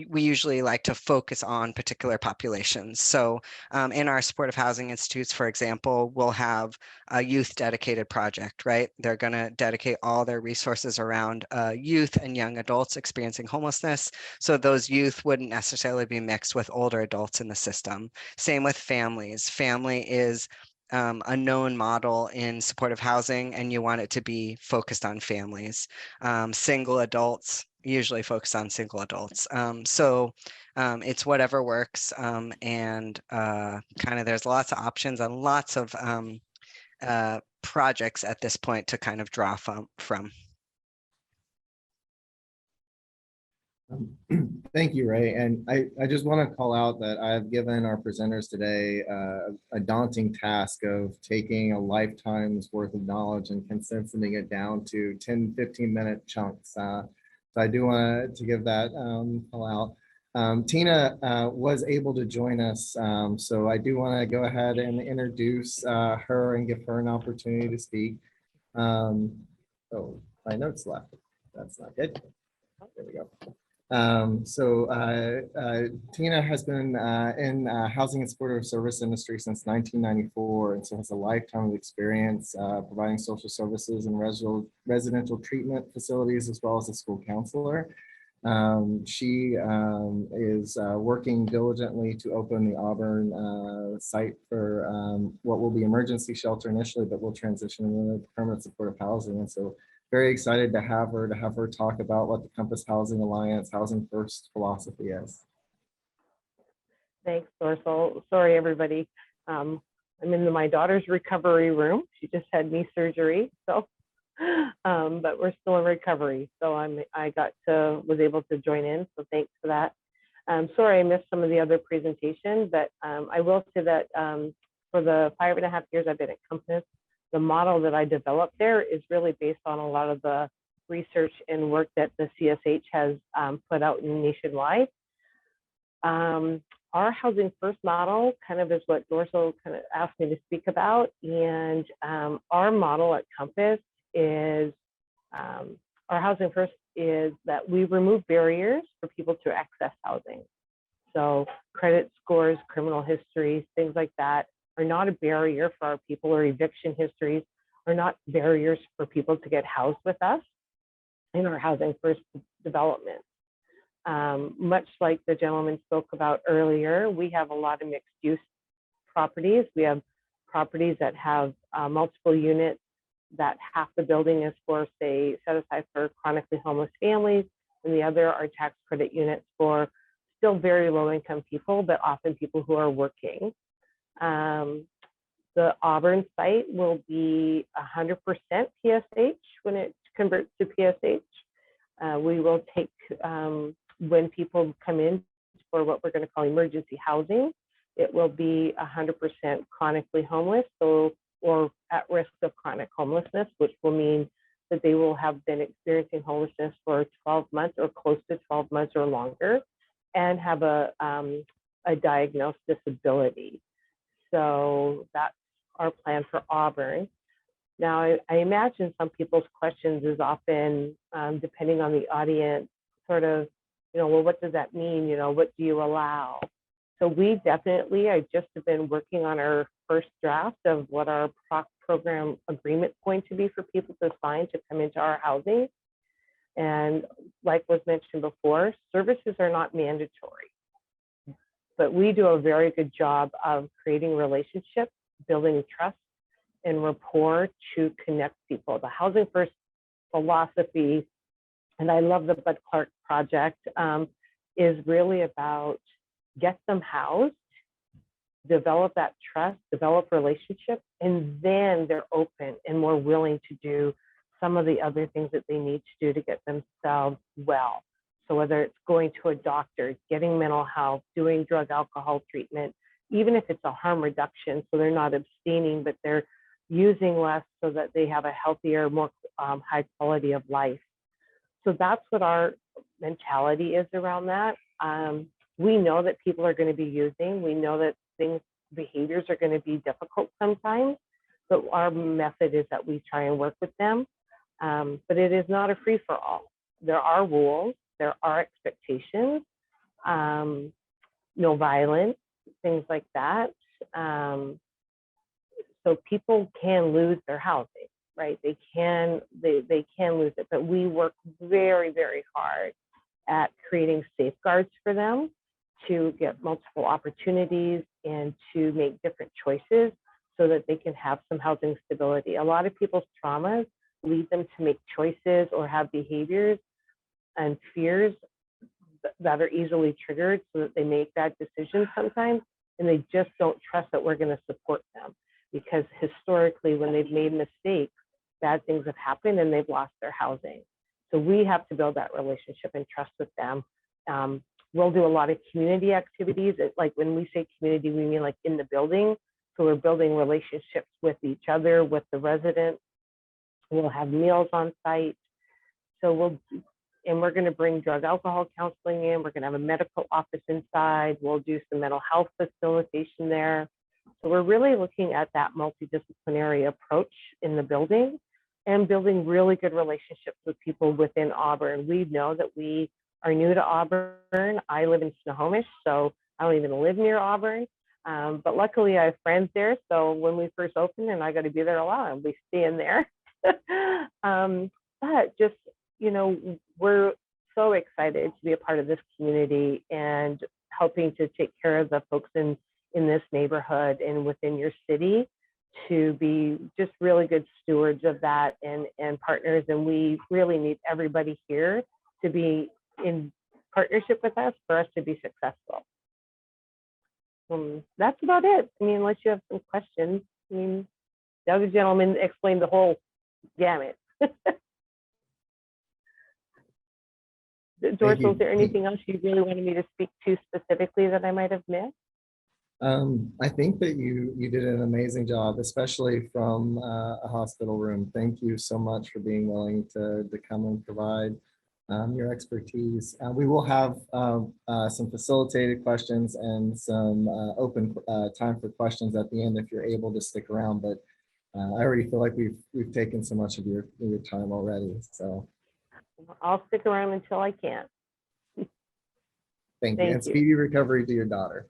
we usually like to focus on particular populations. So in our supportive housing institutes, for example, we'll have a youth dedicated project, right? They're going to dedicate all their resources around youth and young adults experiencing homelessness. So those youth wouldn't necessarily be mixed with older adults in the system. Same with families. Family is a known model in supportive housing, and you want it to be focused on families. Single adults usually focus on single adults. So it's whatever works, and kind of there's lots of options and lots of projects at this point to kind of draw from. Thank you, Ray. And I just want to call out that I've given our presenters today a daunting task of taking a lifetime's worth of knowledge and condensing it down to 10, 15-minute chunks. So I do want to give that call out. Teena was able to join us, so I do want to go ahead and introduce her and give her an opportunity to speak. Oh, my notes left. That's not good. There we go. Teena has been in housing and supportive service industry since 1994, and so has a lifetime of experience providing social services and residential treatment facilities, as well as a school counselor. She is working diligently to open the Auburn site for what will be emergency shelter initially, but will transition into permanent supportive housing. And so very excited to have her talk about what the Compass Housing Alliance Housing First philosophy is. Thanks, Dorsal. Sorry, everybody. I'm in my daughter's recovery room. She just had knee surgery, so but we're still in recovery. So was able to join in. So thanks for that. Sorry I missed some of the other presentation, but I will say that for the 5.5 years I've been at Compass, the model that I developed there is really based on a lot of the research and work that the CSH has put out nationwide. Our Housing First model kind of is what Dorsal kind of asked me to speak about. And our model at Compass is, our Housing First is that we remove barriers for people to access housing. So credit scores, criminal histories, things like that are not a barrier for our people, or eviction histories are not barriers for people to get housed with us in our Housing First development. Much like the gentleman spoke about earlier, we have a lot of mixed use properties. We have properties that have multiple units, that half the building is for, say, set aside for chronically homeless families, and the other are tax credit units for still very low income people, but often people who are working. The Auburn site will be 100% PSH when it converts to PSH. We will take, when people come in for what we're going to call emergency housing, it will be 100% chronically homeless, so, or at risk of chronic homelessness, which will mean that they will have been experiencing homelessness for 12 months or close to 12 months or longer, and have a diagnosed disability. So that's our plan for Auburn. Now, I imagine some people's questions is often, depending on the audience, sort of, you know, well, what does that mean? You know, what do you allow? So we definitely, I just have been working on our first draft of what our program agreement is going to be for people to sign to come into our housing. And like was mentioned before, services are not mandatory, but we do a very good job of creating relationships, building trust and rapport to connect people. The Housing First philosophy, and I love the Bud Clark project, is really about get them housed, develop that trust, develop relationships, and then they're open and more willing to do some of the other things that they need to do to get themselves well. So whether it's going to a doctor, getting mental health, doing drug alcohol treatment, even if it's a harm reduction, so they're not abstaining, but they're using less so that they have a healthier, more high quality of life. So that's what our mentality is around that. We know that people are going to be using, we know that behaviors are going to be difficult sometimes, but our method is that we try and work with them. But it is not a free for all. There are rules, there are expectations, no violence, things like that. So people can lose their housing, right? They can lose it, but we work very, very hard at creating safeguards for them to get multiple opportunities and to make different choices so that they can have some housing stability. A lot of people's traumas lead them to make choices or have behaviors and fears that are easily triggered so that they make bad decisions sometimes, and they just don't trust that we're going to support them, because historically when they've made mistakes, bad things have happened and they've lost their housing. So we have to build that relationship and trust with them. We'll do a lot of community activities. Like when we say community, we mean like in the building. So we're building relationships with each other, with the residents. We'll have meals on site. So we're going to bring drug alcohol counseling in. We're going to have a medical office inside. We'll do some mental health facilitation there. So we're really looking at that multidisciplinary approach in the building and building really good relationships with people within Auburn. We know that we are new to Auburn. I live in Snohomish, so I don't even live near Auburn. But luckily I have friends there. So when we first opened, and I got to be there a lot, I'll be staying there. But just, you know, we're so excited to be a part of this community and helping to take care of the folks in this neighborhood and within your city, to be just really good stewards of that and partners. And we really need everybody here to be in partnership with us for us to be successful. That's about it. I mean, unless you have some questions. I mean, the other gentleman explained the whole gamut. Dorsal, is there anything else you really wanted me to speak to specifically that I might have missed? I think that you did an amazing job, especially from a hospital room. Thank you so much for being willing to come and provide your expertise. We will have some facilitated questions and some open time for questions at the end if you're able to stick around. But I already feel like we've taken so much of your time already. So I'll stick around until I can. thank you. Thank And you. speedy recovery to your daughter.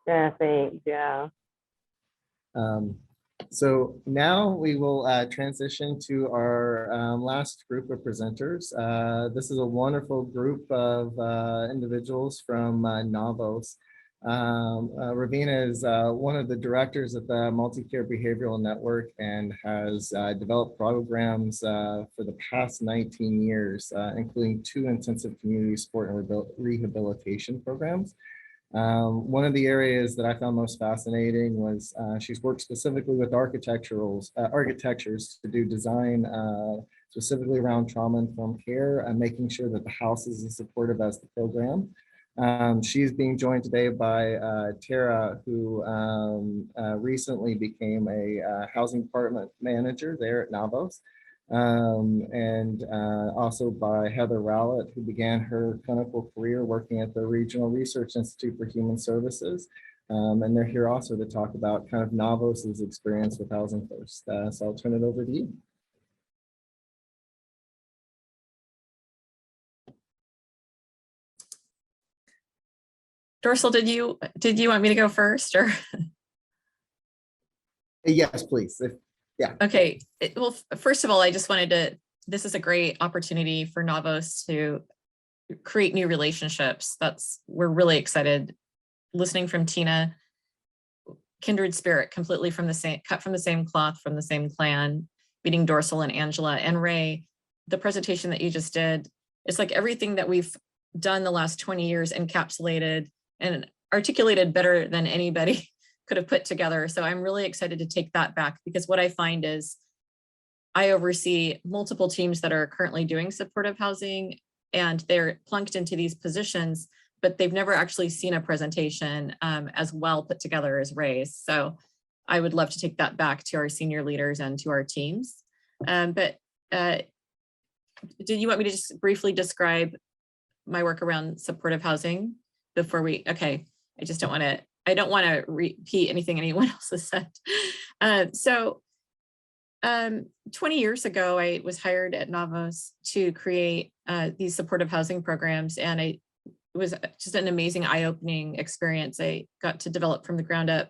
Yeah, thanks. Yeah. So now we will transition to our last group of presenters. This is a wonderful group of individuals from Navos. Ravenna is one of the directors of the Multi-Care Behavioral Network and has developed programs for the past 19 years, including 2 intensive community support and rehabilitation programs. One of the areas that I found most fascinating was she's worked specifically with architectures to do design specifically around trauma-informed care and making sure that the house is as supportive as the program. She's being joined today by Tara, who recently became a housing department manager there at Navos. And also by Heather Rowlett, who began her clinical career working at the Regional Research Institute for Human Services. And they're here also to talk about kind of Navos's experience with Housing First. So I'll turn it over to you. Dorsal, did you want me to go first or? Yes, please. Yeah. Okay. Well, first of all, I just wanted to, this is a great opportunity for Navos to create new relationships. We're really excited. Listening from Teena, kindred spirit, completely from the same, cut from the same cloth, from the same clan, meeting Dorsal and Angela and Ray. The presentation that you just did, it's like everything that we've done the last 20 years encapsulated and articulated better than anybody could have put together. So I'm really excited to take that back, because what I find is I oversee multiple teams that are currently doing supportive housing, and they're plunked into these positions, but they've never actually seen a presentation as well put together as Ray's. So I would love to take that back to our senior leaders and to our teams. But did you want me to just briefly describe my work around supportive housing before we, okay, I don't want to repeat anything anyone else has said. 20 years ago, I was hired at Navos to create these supportive housing programs, and it was just an amazing eye-opening experience. I got to develop from the ground up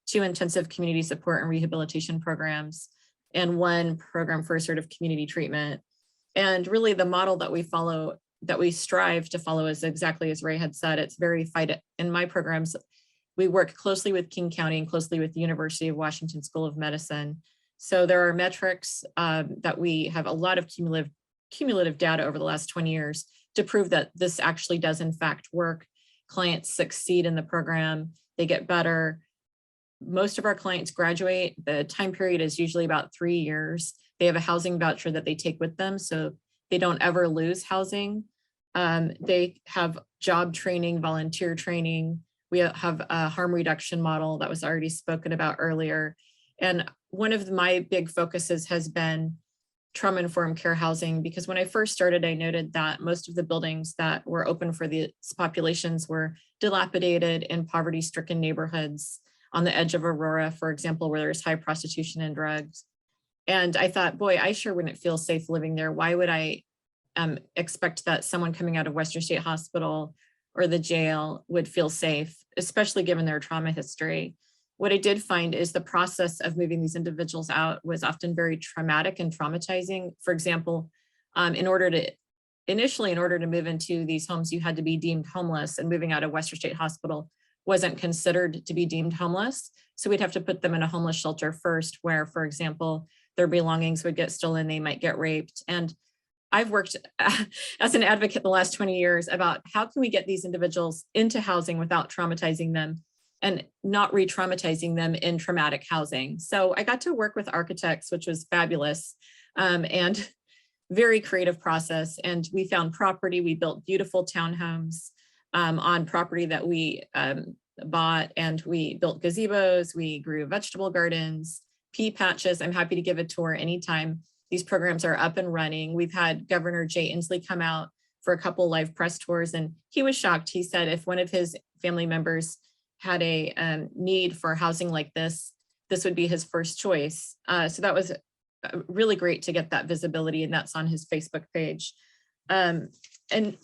2 intensive community support and rehabilitation programs and 1 program for assertive community treatment. And really the model that we follow, that we strive to follow, is exactly as Ray had said. It's very in my programs. We work closely with King County and closely with the University of Washington School of Medicine. So there are metrics that we have a lot of cumulative data over the last 20 years to prove that this actually does in fact work. Clients succeed in the program, they get better. Most of our clients graduate. The time period is usually about 3 years. They have a housing voucher that they take with them, so they don't ever lose housing. They have job training, volunteer training. We have a harm reduction model that was already spoken about earlier. And one of my big focuses has been trauma-informed care housing, because when I first started, I noted that most of the buildings that were open for these populations were dilapidated in poverty-stricken neighborhoods on the edge of Aurora, for example, where there's high prostitution and drugs. And I thought, boy, I sure wouldn't feel safe living there. Why would I expect that someone coming out of Western State Hospital or the jail would feel safe, especially given their trauma history? What I did find is the process of moving these individuals out was often very traumatic and traumatizing. For example, initially, in order to move into these homes, you had to be deemed homeless, and moving out of Western State Hospital wasn't considered to be deemed homeless. So we'd have to put them in a homeless shelter first, where, for example, their belongings would get stolen, they might get raped. And I've worked as an advocate the last 20 years about how can we get these individuals into housing without traumatizing them and not re-traumatizing them in traumatic housing. So I got to work with architects, which was fabulous, and very creative process. And we found property, we built beautiful townhomes on property that we bought, and we built gazebos, we grew vegetable gardens, pea patches. I'm happy to give a tour anytime. these programs are up and running. We've had Governor Jay Inslee come out for a couple live press tours, and he was shocked. He said if one of his family members had a need for housing like this would be his first choice. So that was really great to get that visibility, and that's on his Facebook page. And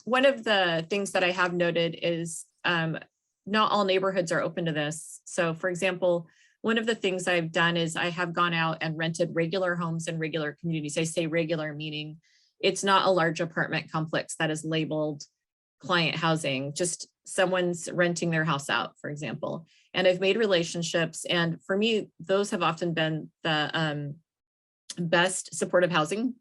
one of the things that I have noted is not all neighborhoods are open to this. So for example, one of the things I've done is I have gone out and rented regular homes in regular communities. I say regular, meaning it's not a large apartment complex that is labeled client housing, just someone's renting their house out, for example. And I've made relationships. And for me, those have often been the best supportive housing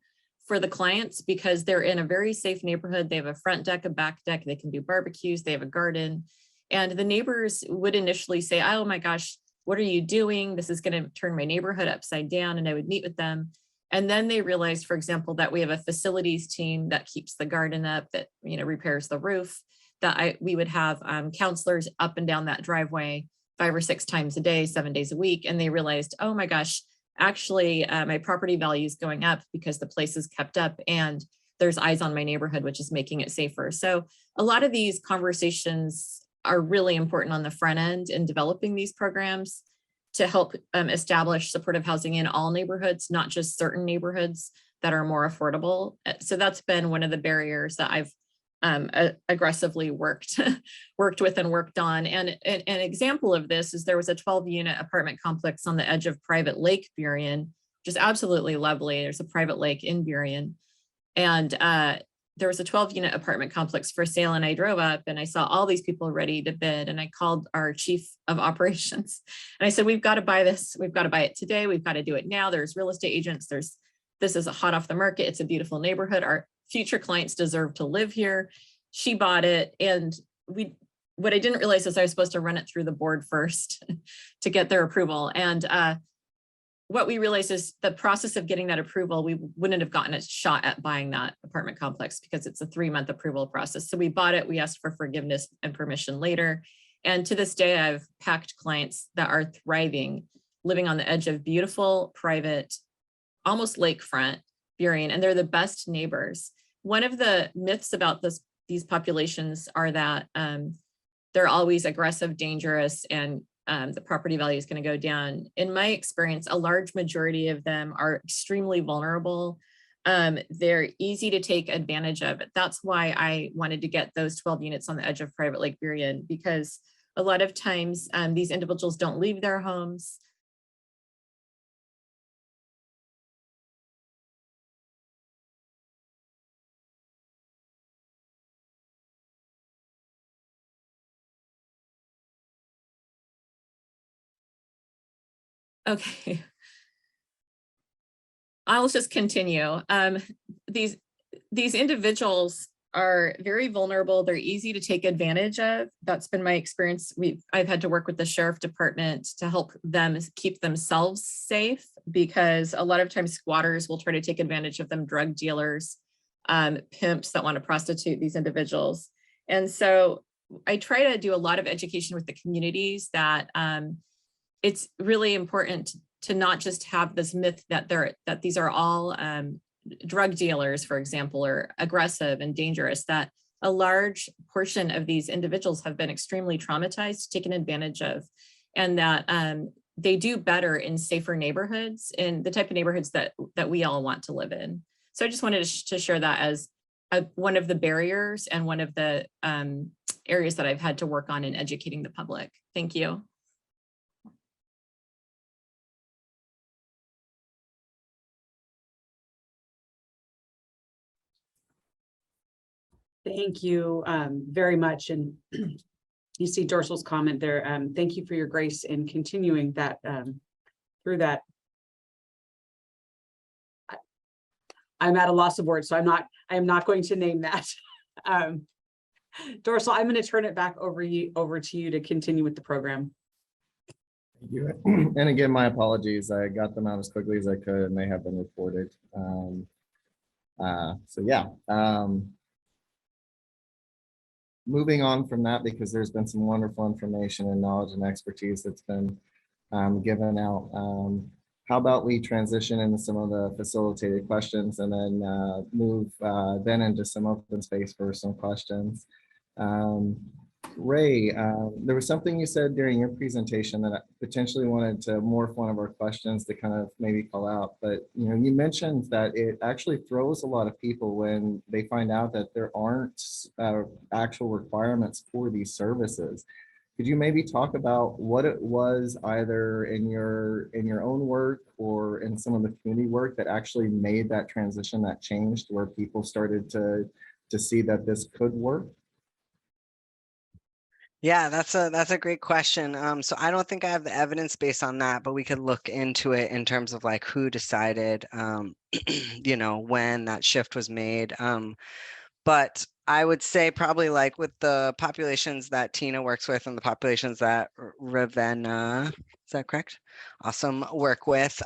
for the clients because they're in a very safe neighborhood. They have a front deck, a back deck, they can do barbecues, they have a garden. And the neighbors would initially say, oh my gosh, what are you doing? This is going to turn my neighborhood upside down. And I would meet with them. And then they realized, for example, that we have a facilities team that keeps the garden up, that, you know, repairs the roof, that we would have counselors up and down that driveway 5 or 6 times a day, 7 days a week. And they realized, oh my gosh, actually my property value is going up because the place is kept up and there's eyes on my neighborhood, which is making it safer. So a lot of these conversations are really important on the front end in developing these programs to help establish supportive housing in all neighborhoods, not just certain neighborhoods that are more affordable. So that's been one of the barriers that I've aggressively worked with and worked on. And an example of this is there was a 12-unit apartment complex on the edge of Private Lake, Burien, which is absolutely lovely. There's a private lake in Burien. And there was a 12-unit apartment complex for sale, and I drove up and I saw all these people ready to bid, and I called our chief of operations and I said, we've got to buy this. We've got to buy it today. We've got to do it now. There's real estate agents. This is a hot off the market. It's a beautiful neighborhood. Our future clients deserve to live here. She bought it. And what I didn't realize is I was supposed to run it through the board first to get their approval. And what we realized is the process of getting that approval, we wouldn't have gotten a shot at buying that apartment complex because it's a 3-month approval process. So we bought it, we asked for forgiveness and permission later. And to this day, I've packed clients that are thriving, living on the edge of beautiful, private, almost lakefront Burien, and they're the best neighbors. One of the myths about these populations are that they're always aggressive, dangerous, and the property value is going to go down. In my experience, a large majority of them are extremely vulnerable. They're easy to take advantage of. That's why I wanted to get those 12 units on the edge of Private Lake Burien, because a lot of times these individuals don't leave their homes. Okay, I'll just continue. These individuals are very vulnerable. They're easy to take advantage of. That's been my experience. I've had to work with the sheriff department to help them keep themselves safe, because a lot of times squatters will try to take advantage of them, drug dealers, pimps that want to prostitute these individuals. And so I try to do a lot of education with the communities that it's really important to not just have this myth that these are all drug dealers, for example, or aggressive and dangerous, that a large portion of these individuals have been extremely traumatized, taken advantage of, and that they do better in safer neighborhoods, in the type of neighborhoods that we all want to live in. So I just wanted to share that as one of the barriers and one of the areas that I've had to work on in educating the public. Thank you. Thank you very much. And you see Dorsal's comment there. Thank you for your grace in continuing that through that. I'm at a loss of words, so I am not going to name that. Dorsal, I'm going to turn it back over to you to continue with the program. Thank you. And again, my apologies. I got them out as quickly as I could, and they have been reported. So yeah. Moving on from that, because there's been some wonderful information and knowledge and expertise that's been given out. how about we transition into some of the facilitated questions and then move then into some open space for some questions. Ray, there was something you said during your presentation that I potentially wanted to morph one of our questions to kind of maybe call out, but you mentioned that it actually throws a lot of people when they find out that there aren't actual requirements for these services. Could you maybe talk about what it was either in your own work or in some of the community work that actually made that transition, that changed, where people started to see that this could work? Yeah, that's a great question. So I don't think I have the evidence based on that, but we could look into it in terms of like who decided, when that shift was made. But I would say probably like with the populations that Teena works with and the populations that Ravenna, is that correct? Awesome, work with.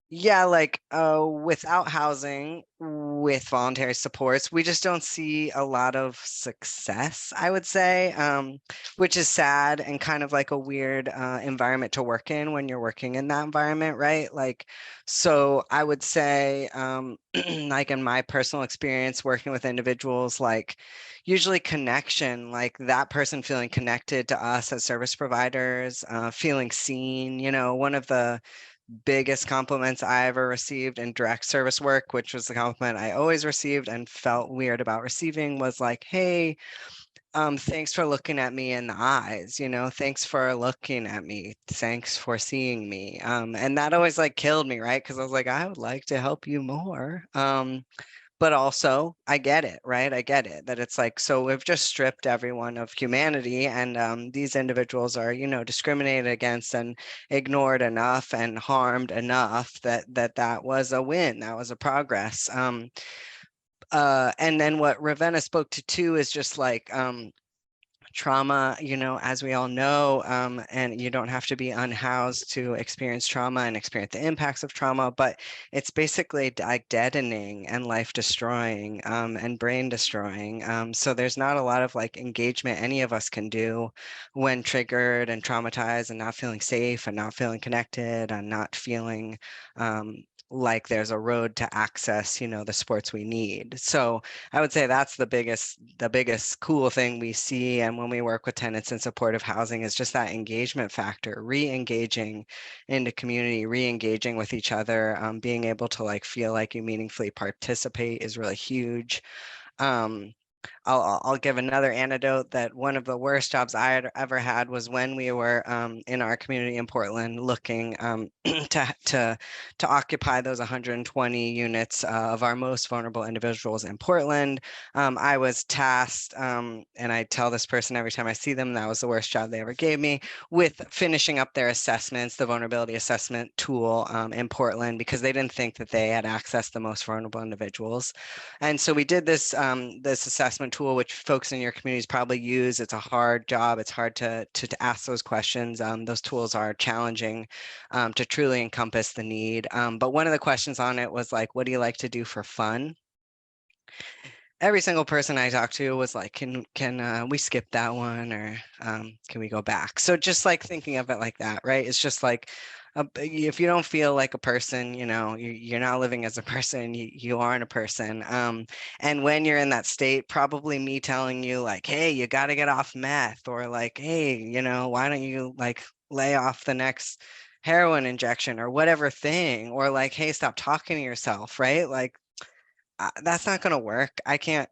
Yeah, like without housing, with voluntary supports, we just don't see a lot of success, I would say, which is sad and kind of like a weird environment to work in when you're working in that environment, right? Like, so I would say, like in my personal experience working with individuals, like usually connection, like that person feeling connected to us as service providers, feeling seen, one of the biggest compliments I ever received in direct service work, which was the compliment I always received and felt weird about receiving, was like, hey, thanks for looking at me in the eyes, thanks for looking at me, thanks for seeing me. And that always like killed me, right? Because I was like, I would like to help you more. But also I get it, right? I get it that it's like, so we've just stripped everyone of humanity, and these individuals are, discriminated against and ignored enough and harmed enough that was a win, that was a progress. And then what Ravenna spoke to too is just like, trauma, as we all know, and you don't have to be unhoused to experience trauma and experience the impacts of trauma, but it's basically like deadening and life destroying, and brain destroying. So there's not a lot of like engagement any of us can do when triggered and traumatized and not feeling safe and not feeling connected and not feeling like there's a road to access, the sports we need. So I would say that's the biggest cool thing we see. And when we work with tenants in supportive housing is just that engagement factor, re-engaging into community, re-engaging with each other, being able to like feel like you meaningfully participate is really huge. I'll give another anecdote that one of the worst jobs I had ever had was when we were in our community in Portland looking to occupy those 120 units of our most vulnerable individuals in Portland. I was tasked, and I tell this person every time I see them, that was the worst job they ever gave me, with finishing up their assessments, the vulnerability assessment tool in Portland, because they didn't think that they had accessed the most vulnerable individuals. And so we did this assessment tool, which folks in your communities probably use. It's a hard job. It's hard to ask those questions. Those tools are challenging to truly encompass the need. But one of the questions on it was like, what do you like to do for fun? Every single person I talked to was like, can we skip that one, or can we go back? So just like thinking of it like that, right? It's just like, if you don't feel like a person, you're not living as a person, you aren't a person. And when you're in that state, probably me telling you like, hey, you got to get off meth, or like, hey, why don't you like lay off the next heroin injection or whatever thing, or like, hey, stop talking to yourself, right? Like, that's not going to work. I can't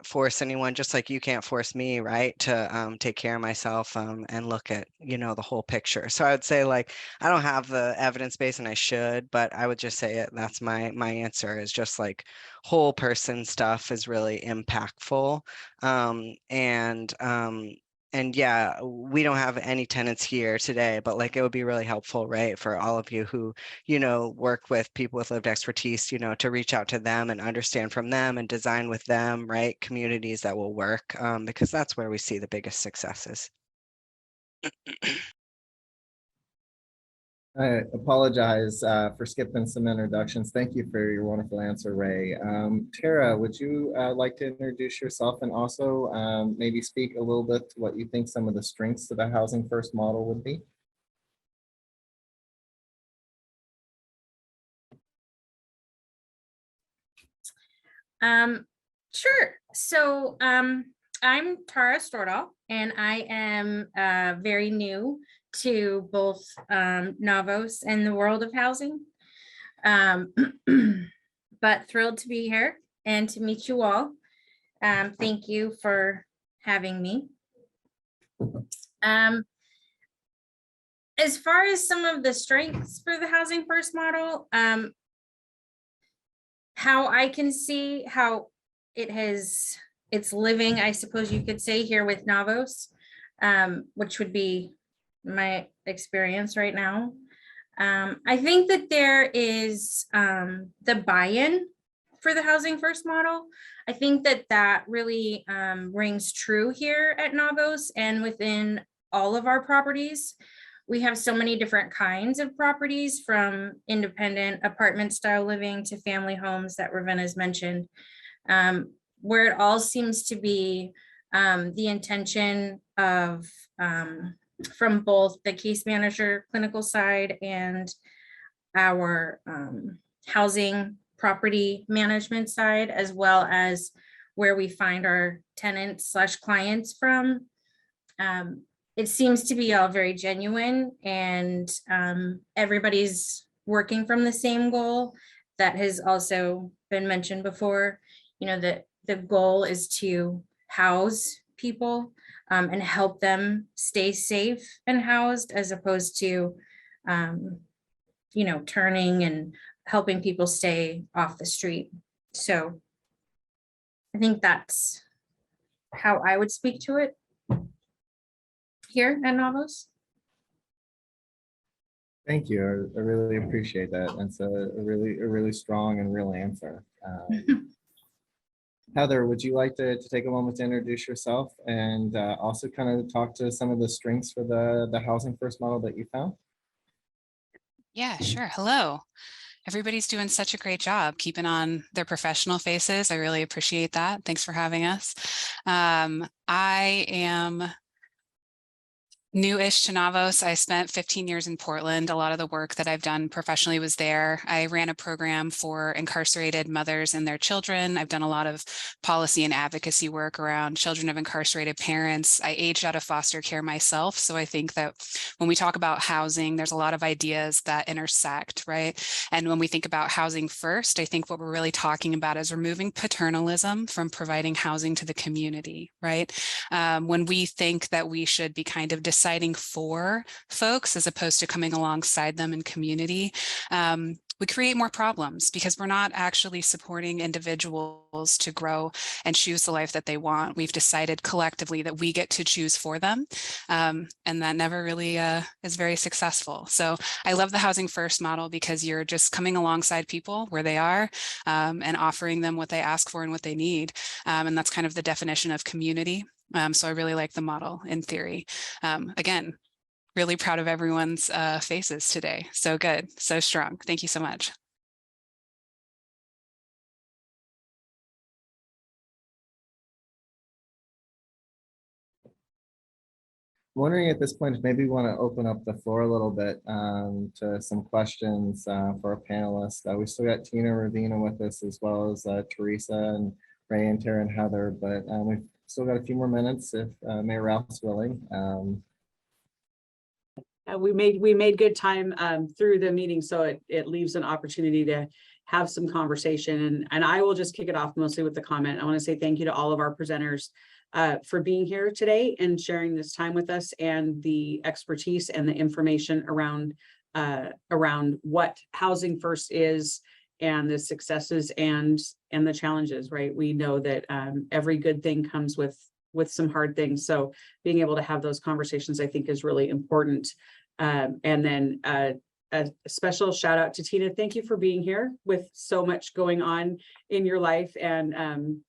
force anyone, just like you can't force me, right, to take care of myself and look at, the whole picture. So I would say like, I don't have the evidence base and I should, but I would just say it. That's my answer, is just like whole person stuff is really impactful. And yeah, we don't have any tenants here today, but like it would be really helpful, right, for all of you who, work with people with lived expertise, to reach out to them and understand from them and design with them, right, communities that will work, because that's where we see the biggest successes. I apologize for skipping some introductions. Thank you for your wonderful answer, Ray. Tara, would you like to introduce yourself and also maybe speak a little bit to what you think some of the strengths of the Housing First model would be? Sure. So I'm Tara Stordahl, and I am very new to both Navos and the world of housing. But thrilled to be here and to meet you all. Thank you for having me. As far as some of the strengths for the Housing First model, how I can see how it's living, I suppose you could say, here with Navos, which would be my experience right now. I think that there is the buy-in for the Housing First model. I think that really rings true here at Navos and within all of our properties. We have so many different kinds of properties, from independent apartment style living to family homes that Ravenna's mentioned, where it all seems to be the intention of from both the case manager clinical side and our housing property management side, as well as where we find our tenants / clients from. It seems to be all very genuine, and everybody's working from the same goal that has also been mentioned before. You know, that the goal is to house people and help them stay safe and housed, as opposed to, you know, turning and helping people stay off the street. So I think that's how I would speak to it here at Navos. Thank you. I really appreciate that. That's a really strong and real answer. Heather, would you like to take a moment to introduce yourself and also kind of talk to some of the strengths for the Housing First model that you found? Yeah, sure. Hello. Everybody's doing such a great job keeping on their professional faces. I really appreciate that. Thanks for having us. I am new-ish to Navos. I spent 15 years in Portland. A lot of the work that I've done professionally was there. I ran a program for incarcerated mothers and their children. I've done a lot of policy and advocacy work around children of incarcerated parents. I aged out of foster care myself. So I think that when we talk about housing, there's a lot of ideas that intersect, right? And when we think about housing first, I think what we're really talking about is removing paternalism from providing housing to the community, right? When we think that we should be kind of deciding for folks as opposed to coming alongside them in community, we create more problems because we're not actually supporting individuals to grow and choose the life that they want. We've decided collectively that we get to choose for them, and that never really is very successful. So I love the Housing First model because you're just coming alongside people where they are and offering them what they ask for and what they need. And that's kind of the definition of community. So I really like the model in theory. Again, really proud of everyone's faces today. So good, so strong. Thank you so much. Wondering at this point, if maybe we want to open up the floor a little bit to some questions for our panelists. We still got Teena, Ravenna with us, as well as Theresa and Ray and Tara and Heather, but we've still got a few more minutes if Mayor Ralph's willing. We made good time through the meeting, so it leaves an opportunity to have some conversation. And I will just kick it off mostly with the comment. I want to say thank you to all of our presenters for being here today and sharing this time with us, and the expertise and the information around what Housing First is, and the successes and the challenges, right? We know that every good thing comes with some hard things. So being able to have those conversations, I think, is really important. And then a special shout out to Teena. Thank you for being here with so much going on in your life. And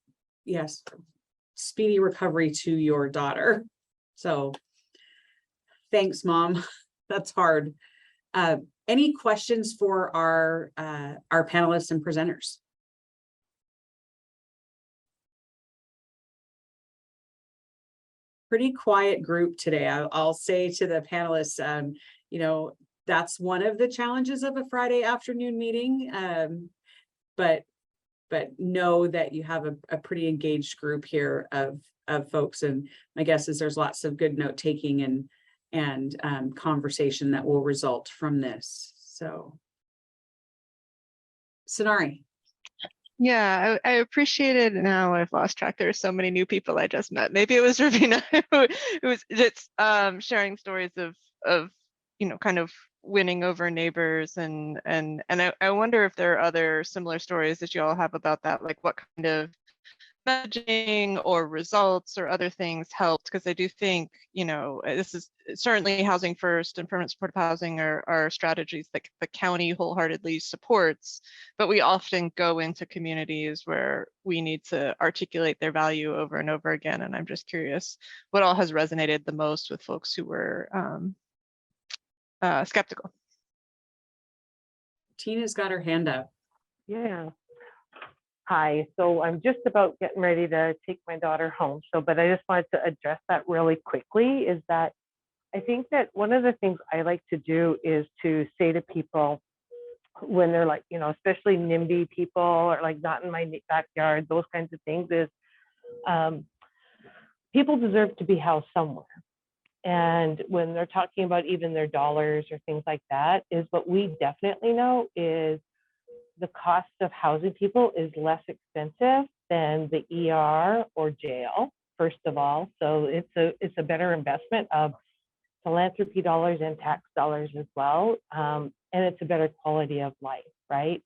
yes, speedy recovery to your daughter. So thanks, Mom. That's hard. Any questions for our panelists and presenters? Pretty quiet group today. I'll say to the panelists, you know, that's one of the challenges of a Friday afternoon meeting. But but know that you have a pretty engaged group here of folks. And my guess is there's lots of good note taking and conversation that will result from this. So, Tanoury. Yeah, I appreciate it. Now I've lost track. There's so many new people I just met. Maybe it was Ravenna who was just sharing stories of kind of winning over neighbors, and I wonder if there are other similar stories that you all have about that, like what kind of messaging or results or other things helped, because I do think, this is certainly housing first and permanent supportive housing are strategies that the county wholeheartedly supports, but we often go into communities where we need to articulate their value over and over again. And I'm just curious what all has resonated the most with folks who were skeptical. Teena's got her hand up. Yeah. Hi, so I'm just about getting ready to take my daughter home. But I just wanted to address that really quickly, is that I think that one of the things I like to do is to say to people when they're like, especially NIMBY people, or like not in my backyard, those kinds of things, is people deserve to be housed somewhere. And when they're talking about even their dollars or things like that, is what we definitely know is the cost of housing people is less expensive than the ER or jail, first of all. So it's a better investment of philanthropy dollars and tax dollars as well. And it's a better quality of life, right?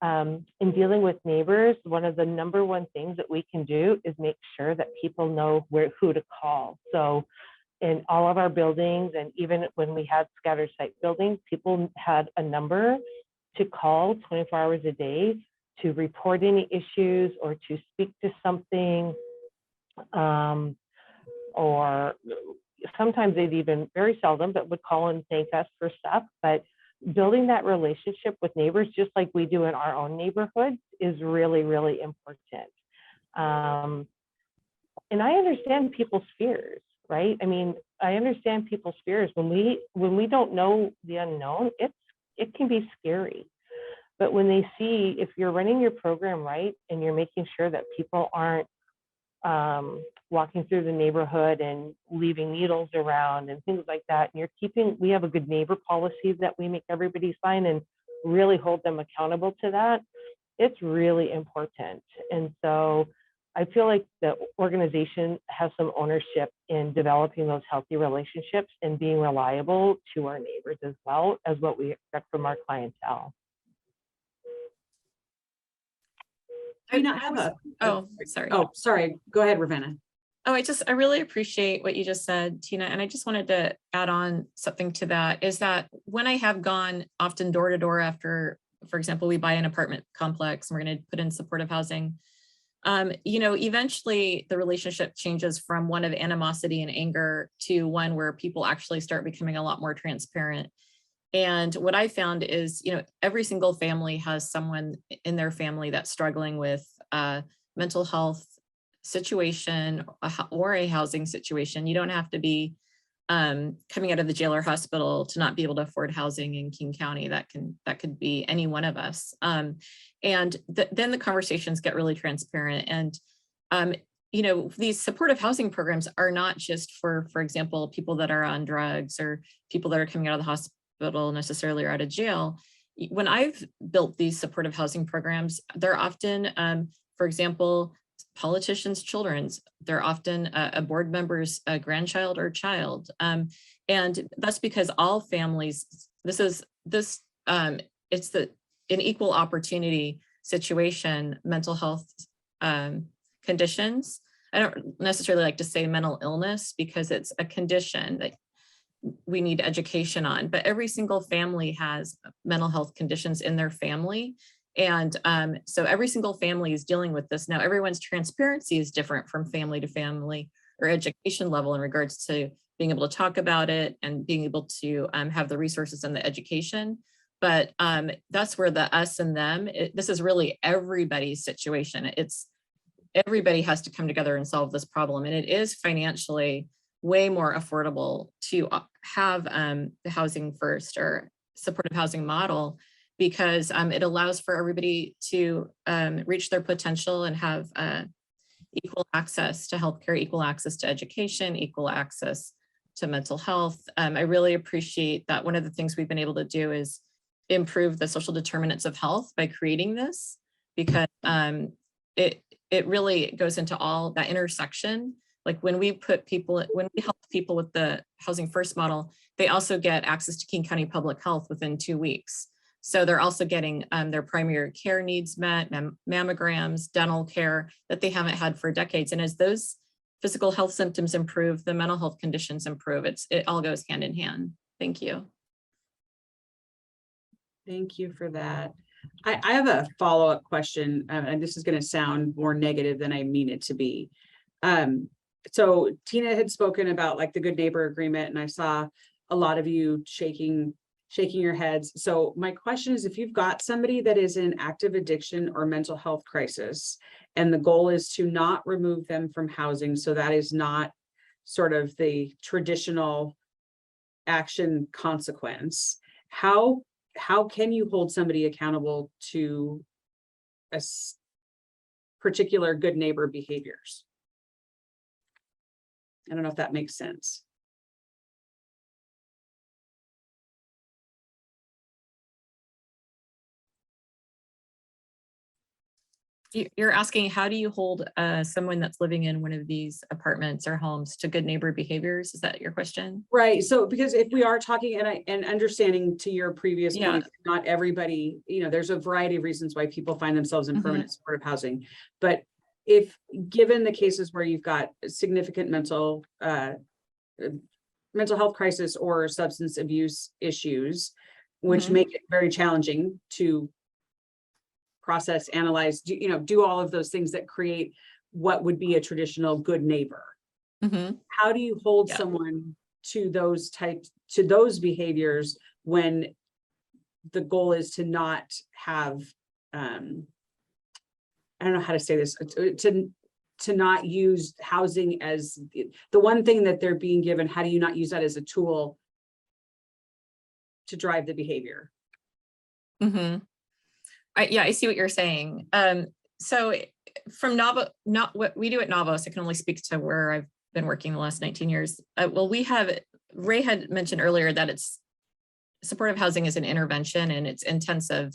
In dealing with neighbors, one of the number one things that we can do is make sure that people know who to call. So in all of our buildings, and even when we had scattered site buildings, people had a number to call 24 hours a day to report any issues or to speak to something, or sometimes they'd even, very seldom, but would call and thank us for stuff. But building that relationship with neighbors, just like we do in our own neighborhoods, is really, really important. And I understand people's fears, right? I mean, I understand people's fears. When we don't know the unknown, it can be scary. But when they see, if you're running your program right and you're making sure that people aren't walking through the neighborhood and leaving needles around and things like that, and we have a good neighbor policy that we make everybody sign and really hold them accountable to that, it's really important. And so I feel like the organization has some ownership in developing those healthy relationships and being reliable to our neighbors as well as what we expect from our clientele. Sorry. Go ahead, Ravenna. I really appreciate what you just said, Teena. And I just wanted to add on something to that, is that when I have gone often door to door after, for example, we buy an apartment complex and we're going to put in supportive housing, eventually the relationship changes from one of animosity and anger to one where people actually start becoming a lot more transparent. And what I found is, every single family has someone in their family that's struggling with a mental health situation or a housing situation. You don't have to be coming out of the jail or hospital to not be able to afford housing in King County. That could be any one of us. And then the conversations get really transparent. And these supportive housing programs are not just for example, people that are on drugs or people that are coming out of the hospital necessarily or out of jail. When I've built these supportive housing programs, they're often, for example, politicians' children's. They're often a board member's grandchild or child, and that's because all families. It's an equal opportunity situation. Mental health conditions. I don't necessarily like to say mental illness because it's a condition that we need education on, but every single family has mental health conditions in their family. And so every single family is dealing with this. Now, everyone's transparency is different from family to family or education level in regards to being able to talk about it and being able to have the resources and the education. But that's where the us and them, this is really everybody's situation. Everybody has to come together and solve this problem. And it is financially way more affordable to have the housing first or supportive housing model, because it allows for everybody to reach their potential and have equal access to healthcare, equal access to education, equal access to mental health. I really appreciate that one of the things we've been able to do is improve the social determinants of health by creating this, because it really goes into all that intersection. Like when we help people with the Housing First model, they also get access to King County Public Health within 2 weeks. So they're also getting their primary care needs met, mammograms, dental care that they haven't had for decades. And as those physical health symptoms improve, the mental health conditions improve. It all goes hand in hand. Thank you. Thank you for that. I have a follow-up question, and this is going to sound more negative than I mean it to be. So Teena had spoken about like the good neighbor agreement, and I saw a lot of you shaking your heads. So my question is, if you've got somebody that is in active addiction or mental health crisis, and the goal is to not remove them from housing, so that is not sort of the traditional action consequence, how can you hold somebody accountable to a particular good neighbor behaviors? I don't know if that makes sense. You're asking, how do you hold someone that's living in one of these apartments or homes to good neighbor behaviors? Is that your question? Right. So because if we are talking, and understanding to your previous point, not everybody, there's a variety of reasons why people find themselves in permanent supportive housing. But if given the cases where you've got significant mental health crisis or substance abuse issues, which make it very challenging to process, analyze, do all of those things that create what would be a traditional good neighbor. How do you hold someone to those behaviors when the goal is to not have, I don't know how to say this, to not use housing as the one thing that they're being given? How do you not use that as a tool to drive the behavior? I see what you're saying. So from what we do at Navos, I can only speak to where I've been working the last 19 years. Well, Ray had mentioned earlier that supportive housing is an intervention and it's intensive.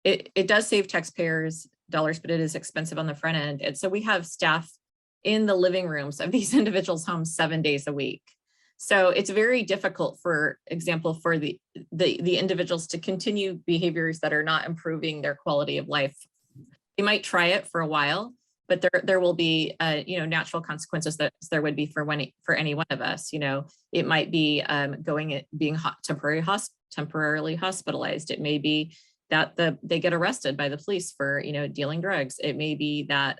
It does save taxpayers dollars, but it is expensive on the front end. And so we have staff in the living rooms of these individuals' homes 7 days a week. So it's very difficult, for example, for the individuals to continue behaviors that are not improving their quality of life. They might try it for a while, but there will be natural consequences that there would be for any one of us. It might be being temporarily hospitalized. It may be that they get arrested by the police for dealing drugs. It may be that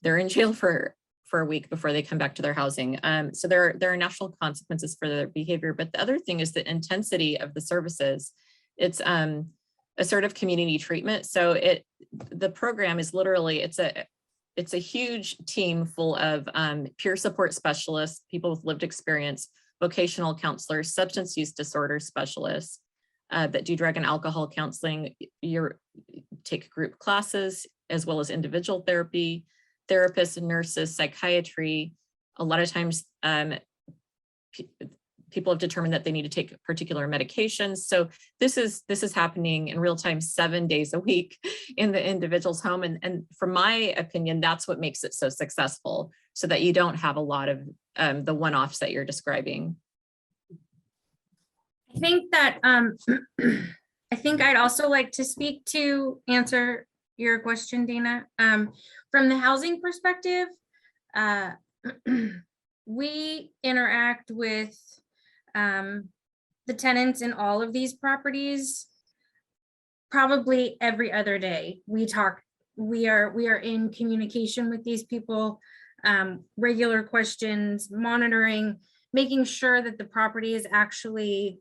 they're in jail for a week before they come back to their housing. So there are natural consequences for their behavior. But the other thing is the intensity of the services. It's assertive community treatment. So the program is literally, it's a huge team full of peer support specialists, people with lived experience, vocational counselors, substance use disorder specialists that do drug and alcohol counseling. You take group classes as well as individual therapy, therapists, nurses, psychiatry. A lot of times people have determined that they need to take particular medications. So this is happening in real time 7 days a week in the individual's home. And from my opinion, that's what makes it so successful, so that you don't have a lot of the one-offs that you're describing. I think that I think I'd also like to answer your question, Dina. From the housing perspective, we interact with the tenants in all of these properties probably every other day. We are in communication with these people, regular questions, monitoring, making sure that the property is actually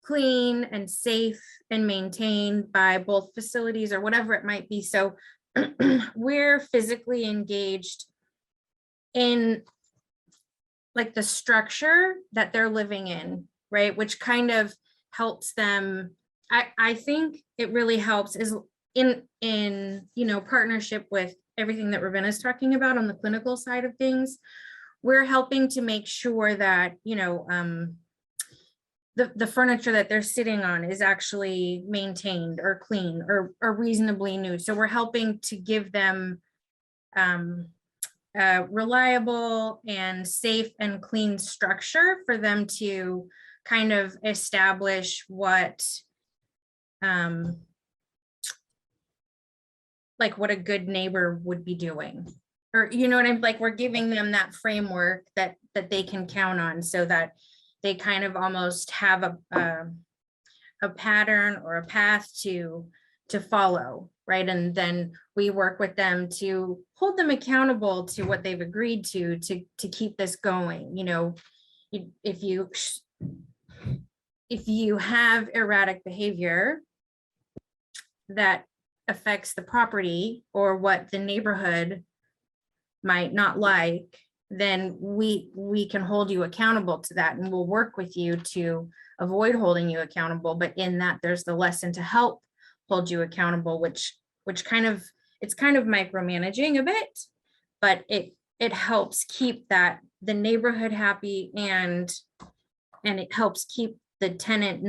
clean and safe and maintained by both facilities or whatever it might be. So we're physically engaged in like the structure that they're living in, right? Which kind of helps them I think it really helps is in partnership with everything that Ravenna is talking about on the clinical side of things. We're helping to make sure that the furniture that they're sitting on is actually maintained or clean or reasonably new. So we're helping to give them reliable and safe and clean structure for them to kind of establish what like what a good neighbor would be doing, or what I'm like, we're giving them that framework that they can count on, so that they kind of almost have a pattern or a path to follow, right? And then we work with them to hold them accountable to what they've agreed to keep this going. If you have erratic behavior that affects the property or what the neighborhood might not like, then we can hold you accountable to that, and we'll work with you to avoid holding you accountable. But in that, there's the lesson to help hold you accountable, which it's kind of micromanaging a bit, but it helps keep the neighborhood happy, and it helps keep the tenant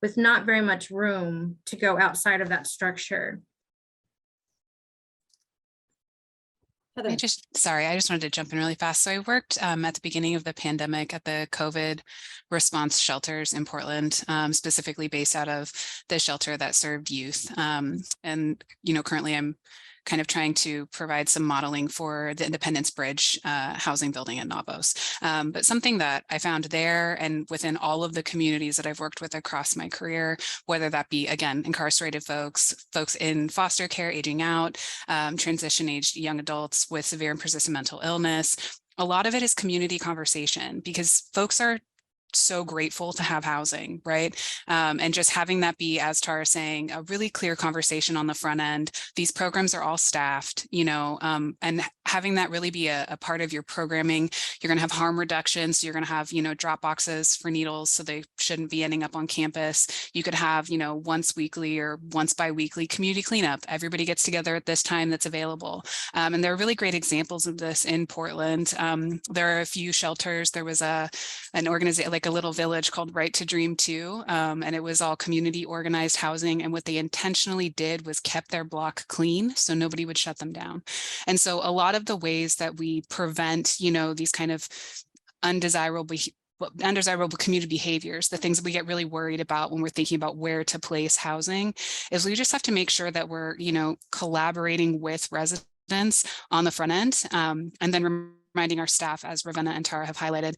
with not very much room to go outside of that structure. I just wanted to jump in really fast. So I worked at the beginning of the pandemic at the COVID response shelters in Portland, specifically based out of the shelter that served youth. And currently I'm kind of trying to provide some modeling for the Independence Bridge housing building at Navos. But something that I found there and within all of the communities that I've worked with across my career, whether that be, again, incarcerated folks in foster care, aging out, transition-aged young adults with severe and persistent mental illness, a lot of it is community conversation, because folks are so grateful to have housing, right? And just having that be, as Tara saying, a really clear conversation on the front end. These programs are all staffed, and having that really be a part of your programming. You're going to have harm reduction. So you're going to have, drop boxes for needles, so they shouldn't be ending up on campus. You could have, once weekly or once bi-weekly community cleanup. Everybody gets together at this time that's available. And there are really great examples of this in Portland. There are a few shelters. There was an organization, like a little village called Right to Dream 2, and it was all community organized housing, and what they intentionally did was kept their block clean so nobody would shut them down. And so a lot of the ways that we prevent these kind of undesirable community behaviors, the things that we get really worried about when we're thinking about where to place housing, is we just have to make sure that we're collaborating with residents on the front end, and then reminding our staff, as Ravenna and Tara have highlighted,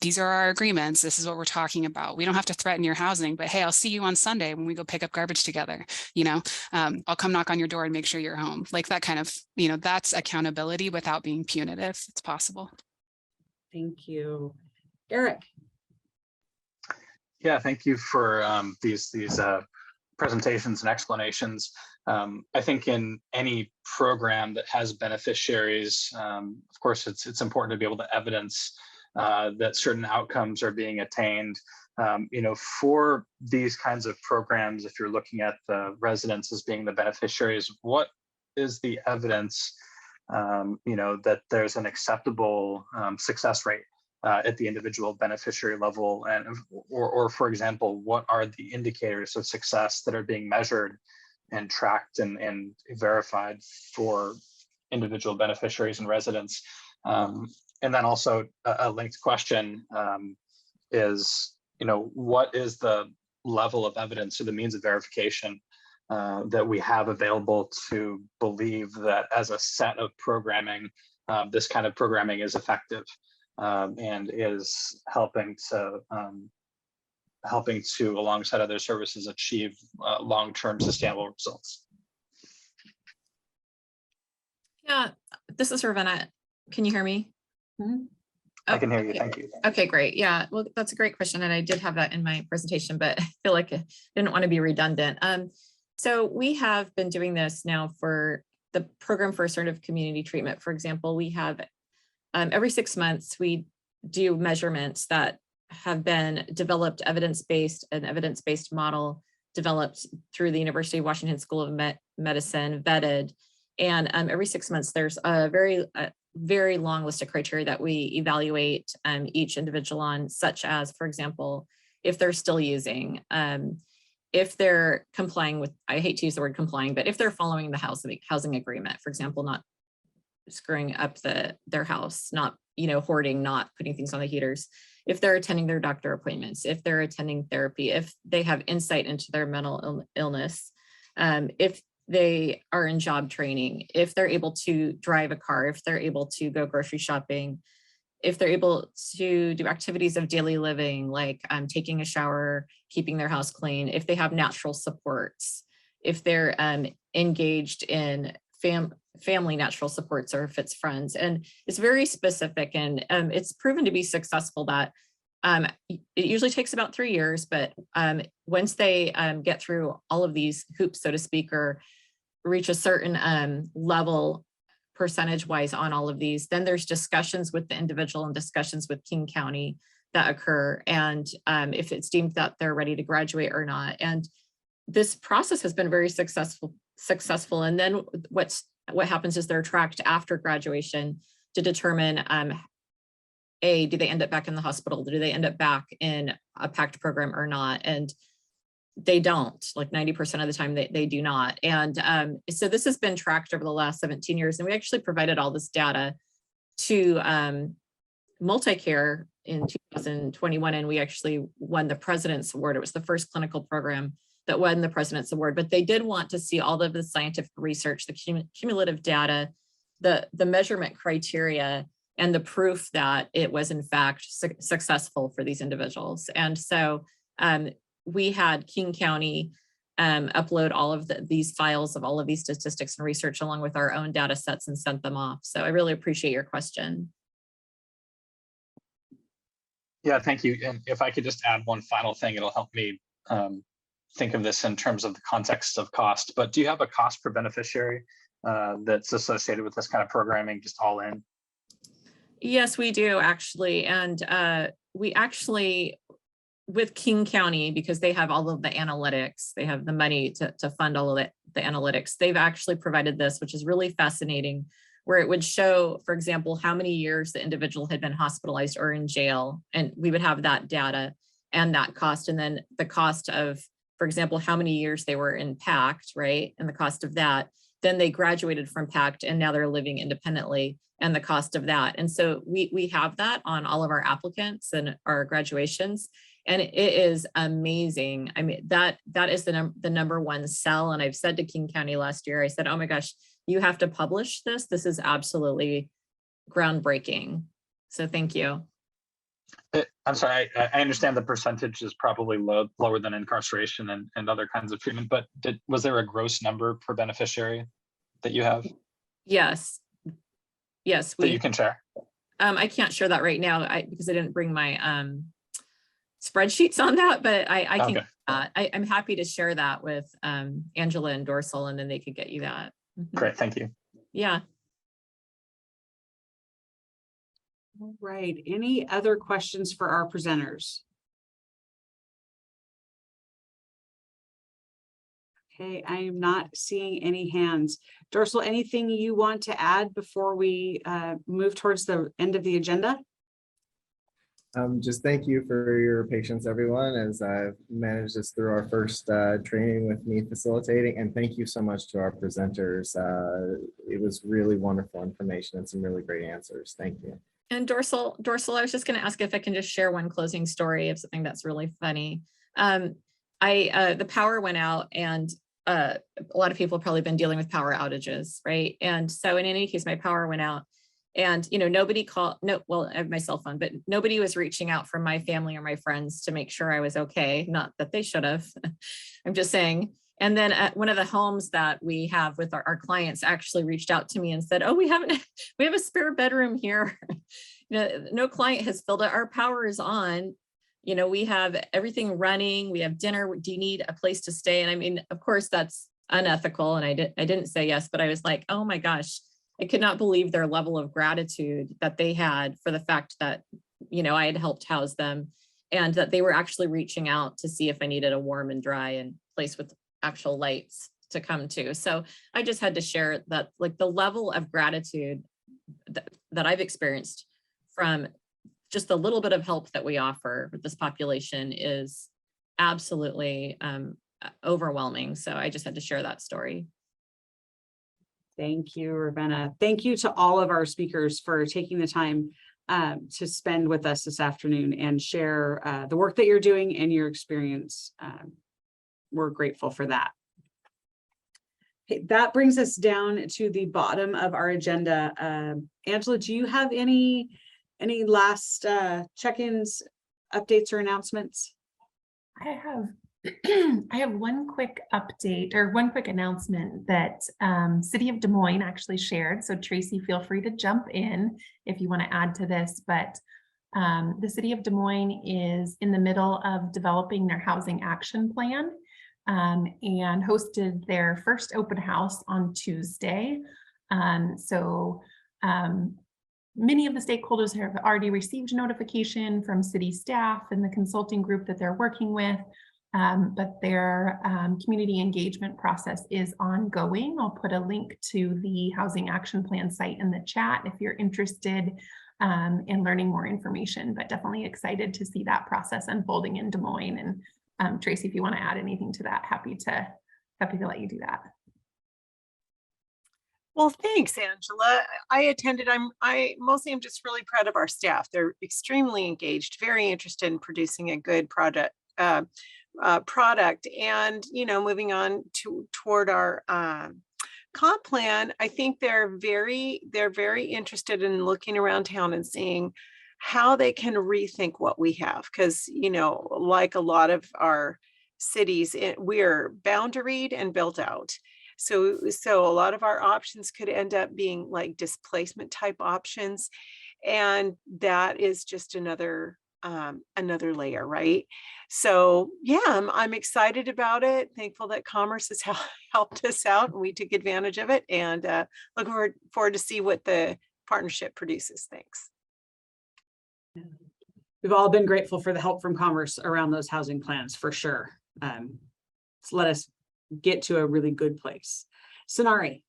these are our agreements. This is what we're talking about. We don't have to threaten your housing, but hey, I'll see you on Sunday when we go pick up garbage together. I'll come knock on your door and make sure you're home. Like that kind of, that's accountability without being punitive. It's possible. Thank you. Eric. Yeah, thank you for these presentations and explanations. I think in any program that has beneficiaries, of course, it's important to be able to evidence that certain outcomes are being attained. For these kinds of programs, if you're looking at the residents as being the beneficiaries, what is the evidence, that there's an acceptable success rate at the individual beneficiary level, or for example, what are the indicators of success that are being measured and tracked and verified for individual beneficiaries and residents? And then also a linked question is, what is the level of evidence or the means of verification that we have available to believe that as a set of programming, this kind of programming is effective and is helping to, alongside other services, achieve long-term sustainable results? Yeah, this is Ravenna. Can you hear me? I can hear you. Thank you. Okay, great. Yeah, well, that's a great question. And I did have that in my presentation, but I feel like I didn't want to be redundant. So we have been doing this now for the program for assertive community treatment. For example, we have every 6 months, we do measurements that have been developed, an evidence-based model developed through the University of Washington School of Medicine, vetted. And every 6 months, there's a very long list of criteria that we evaluate each individual on, such as, for example, if they're still using, if they're complying with, I hate to use the word complying, but if they're following the housing agreement, for example, not screwing up their house, not, hoarding, not putting things on the heaters, if they're attending their doctor appointments, if they're attending therapy, if they have insight into their mental illness, if they are in job training, if they're able to drive a car, if they're able to go grocery shopping, if they're able to do activities of daily living, like taking a shower, keeping their house clean, if they have natural supports, if they're engaged in family natural supports, or if it's friends. And it's very specific, and it's proven to be successful that it usually takes about 3 years, but once they get through all of these hoops, so to speak, or reach a certain level percentage wise on all of these, then there's discussions with the individual and discussions with King County that occur. And if it's deemed that they're ready to graduate or not. And this process has been very successful. And then what happens is they're tracked after graduation to determine, do they end up back in the hospital? Do they end up back in a PACT program or not? And they don't, like 90% of the time they do not. And so this has been tracked over the last 17 years. And we actually provided all this data to Multicare in 2021. And we actually won the President's Award. It was the first clinical program that won the President's Award, but they did want to see all of the scientific research, the cumulative data, the measurement criteria, and the proof that it was in fact successful for these individuals. And so we had King County upload all of these files of all of these statistics and research along with our own data sets and sent them off. So I really appreciate your question. Yeah, thank you. And if I could just add one final thing, it'll help me think of this in terms of the context of cost. But do you have a cost per beneficiary that's associated with this kind of programming, just all in? Yes, we do actually. And we actually, with King County, because they have all of the analytics, they have the money to fund all of the analytics, they've actually provided this, which is really fascinating, where it would show, for example, how many years the individual had been hospitalized or in jail. And we would have that data and that cost. And then the cost of, for example, how many years they were in PACT, right? And the cost of that. Then they graduated from PACT and now they're living independently, and the cost of that. And so we have that on all of our applicants and our graduations. And it is amazing. I mean, that is the number one sell. And I've said to King County last year, I said, oh my gosh, you have to publish this. This is absolutely groundbreaking. So thank you. I'm sorry, I understand the percentage is probably lower than incarceration and other kinds of treatment, but was there a gross number per beneficiary that you have? Yes. Yes. That you can share? I can't share that right now because I didn't bring my spreadsheets on that, but I can get that. I'm happy to share that with Angela and Dorsal, and then they could get you that. Great, thank you. Yeah. All right, any other questions for our presenters? Okay, I am not seeing any hands. Dorsal, anything you want to add before we move towards the end of the agenda? Just thank you for your patience, everyone, as I've managed this through our first training with me facilitating. And thank you so much to our presenters. It was really wonderful information and some really great answers. Thank you. And Dorsal, I was just going to ask if I can just share one closing story of something that's really funny. The power went out, and a lot of people have probably been dealing with power outages, right? And so in any case, my power went out, and nobody called. Well, I have my cell phone, but nobody was reaching out from my family or my friends to make sure I was okay. Not that they should have. I'm just saying. And then one of the homes that we have with our clients actually reached out to me and said, oh, we have a spare bedroom here. No client has filled it. Our power is on. We have everything running. We have dinner. Do you need a place to stay? And I mean, of course, that's unethical. And I didn't say yes, but I was like, oh my gosh, I could not believe their level of gratitude that they had for the fact that, I had helped house them, and that they were actually reaching out to see if I needed a warm and dry. And place with actual lights to come to. So I just had to share that, like, the level of gratitude that I've experienced from just the little bit of help that we offer with this population is absolutely overwhelming. So I just had to share that story. Thank you, Ravenna. Thank you to all of our speakers for taking the time to spend with us this afternoon and share the work that you're doing and your experience. We're grateful for that. Okay, that brings us down to the bottom of our agenda. Angela, do you have any last check-ins, updates, or announcements? I have one quick update or one quick announcement that City of Des Moines actually shared. So Tracy, feel free to jump in if you want to add to this, but the City of Des Moines is in the middle of developing their housing action plan and hosted their first open house on Tuesday. Many of the stakeholders have already received notification from city staff and the consulting group that they're working with. But their community engagement process is ongoing. I'll put a link to the Housing Action Plan site in the chat if you're interested in learning more information, but definitely excited to see that process unfolding in Des Moines. And Tracy, if you want to add anything to that, happy to let you do that. Well, thanks, Angela. I attended. I mostly am just really proud of our staff. They're extremely engaged, very interested in producing a good product, and moving on toward our comp plan. I think they're very interested in looking around town and seeing how they can rethink what we have, because like a lot of our cities, we're boundaried and built out. So a lot of our options could end up being like displacement type options, and that is just another layer, right? So yeah, I'm excited about it. Thankful that Commerce has helped us out and we took advantage of it, and looking forward to see what the partnership produces. Thanks. We've all been grateful for the help from Commerce around those housing plans, for sure. So let us get to a really good place. Tanoury.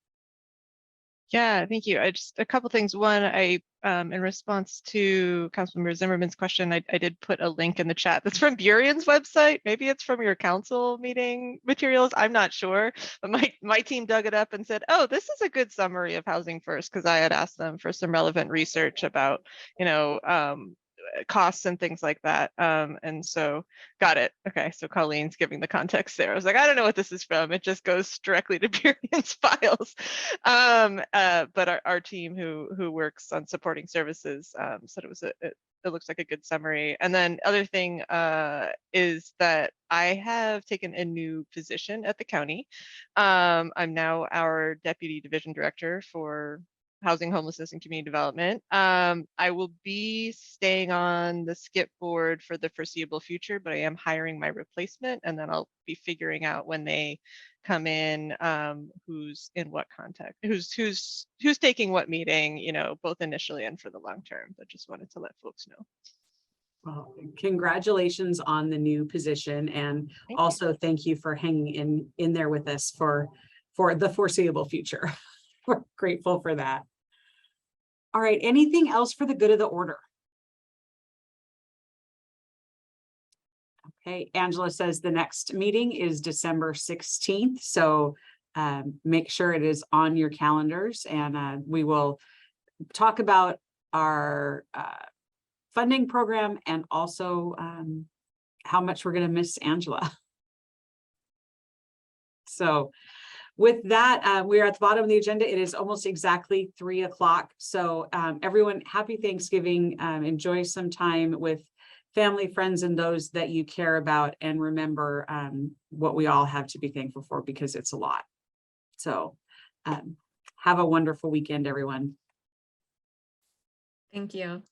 Yeah, thank you. Just a couple things. One, in response to Councilmember Zimmerman's question, I did put a link in the chat that's from Burion's website. Maybe it's from your council meeting materials. I'm not sure, but my team dug it up and said, oh, this is a good summary of Housing First, because I had asked them for some relevant research about, costs and things like that. And so got it. Okay, so Colleen's giving the context there. I was like, I don't know what this is from. It just goes directly to Burion's files. But our team who works on supporting services said it looks like a good summary. And then other thing is that I have taken a new position at the county. I'm now our Deputy Division Director for Housing, Homelessness, and Community Development. I will be staying on the SKHHP board for the foreseeable future, but I am hiring my replacement, and then I'll be figuring out when they come in, who's in what context, who's taking what meeting, both initially and for the long term. But just wanted to let folks know. Well, congratulations on the new position, and thank you for hanging in there with us for the foreseeable future. We're grateful for that. All right, anything else for the good of the order? Okay, Angela says the next meeting is December 16th. So make sure it is on your calendars, and we will talk about our funding program and also how much we're going to miss Angela. So with that, we're at the bottom of the agenda. It is almost exactly 3 o'clock. So everyone, happy Thanksgiving. Enjoy some time with family, friends, and those that you care about. And remember what we all have to be thankful for, because it's a lot. So have a wonderful weekend, everyone. Thank you.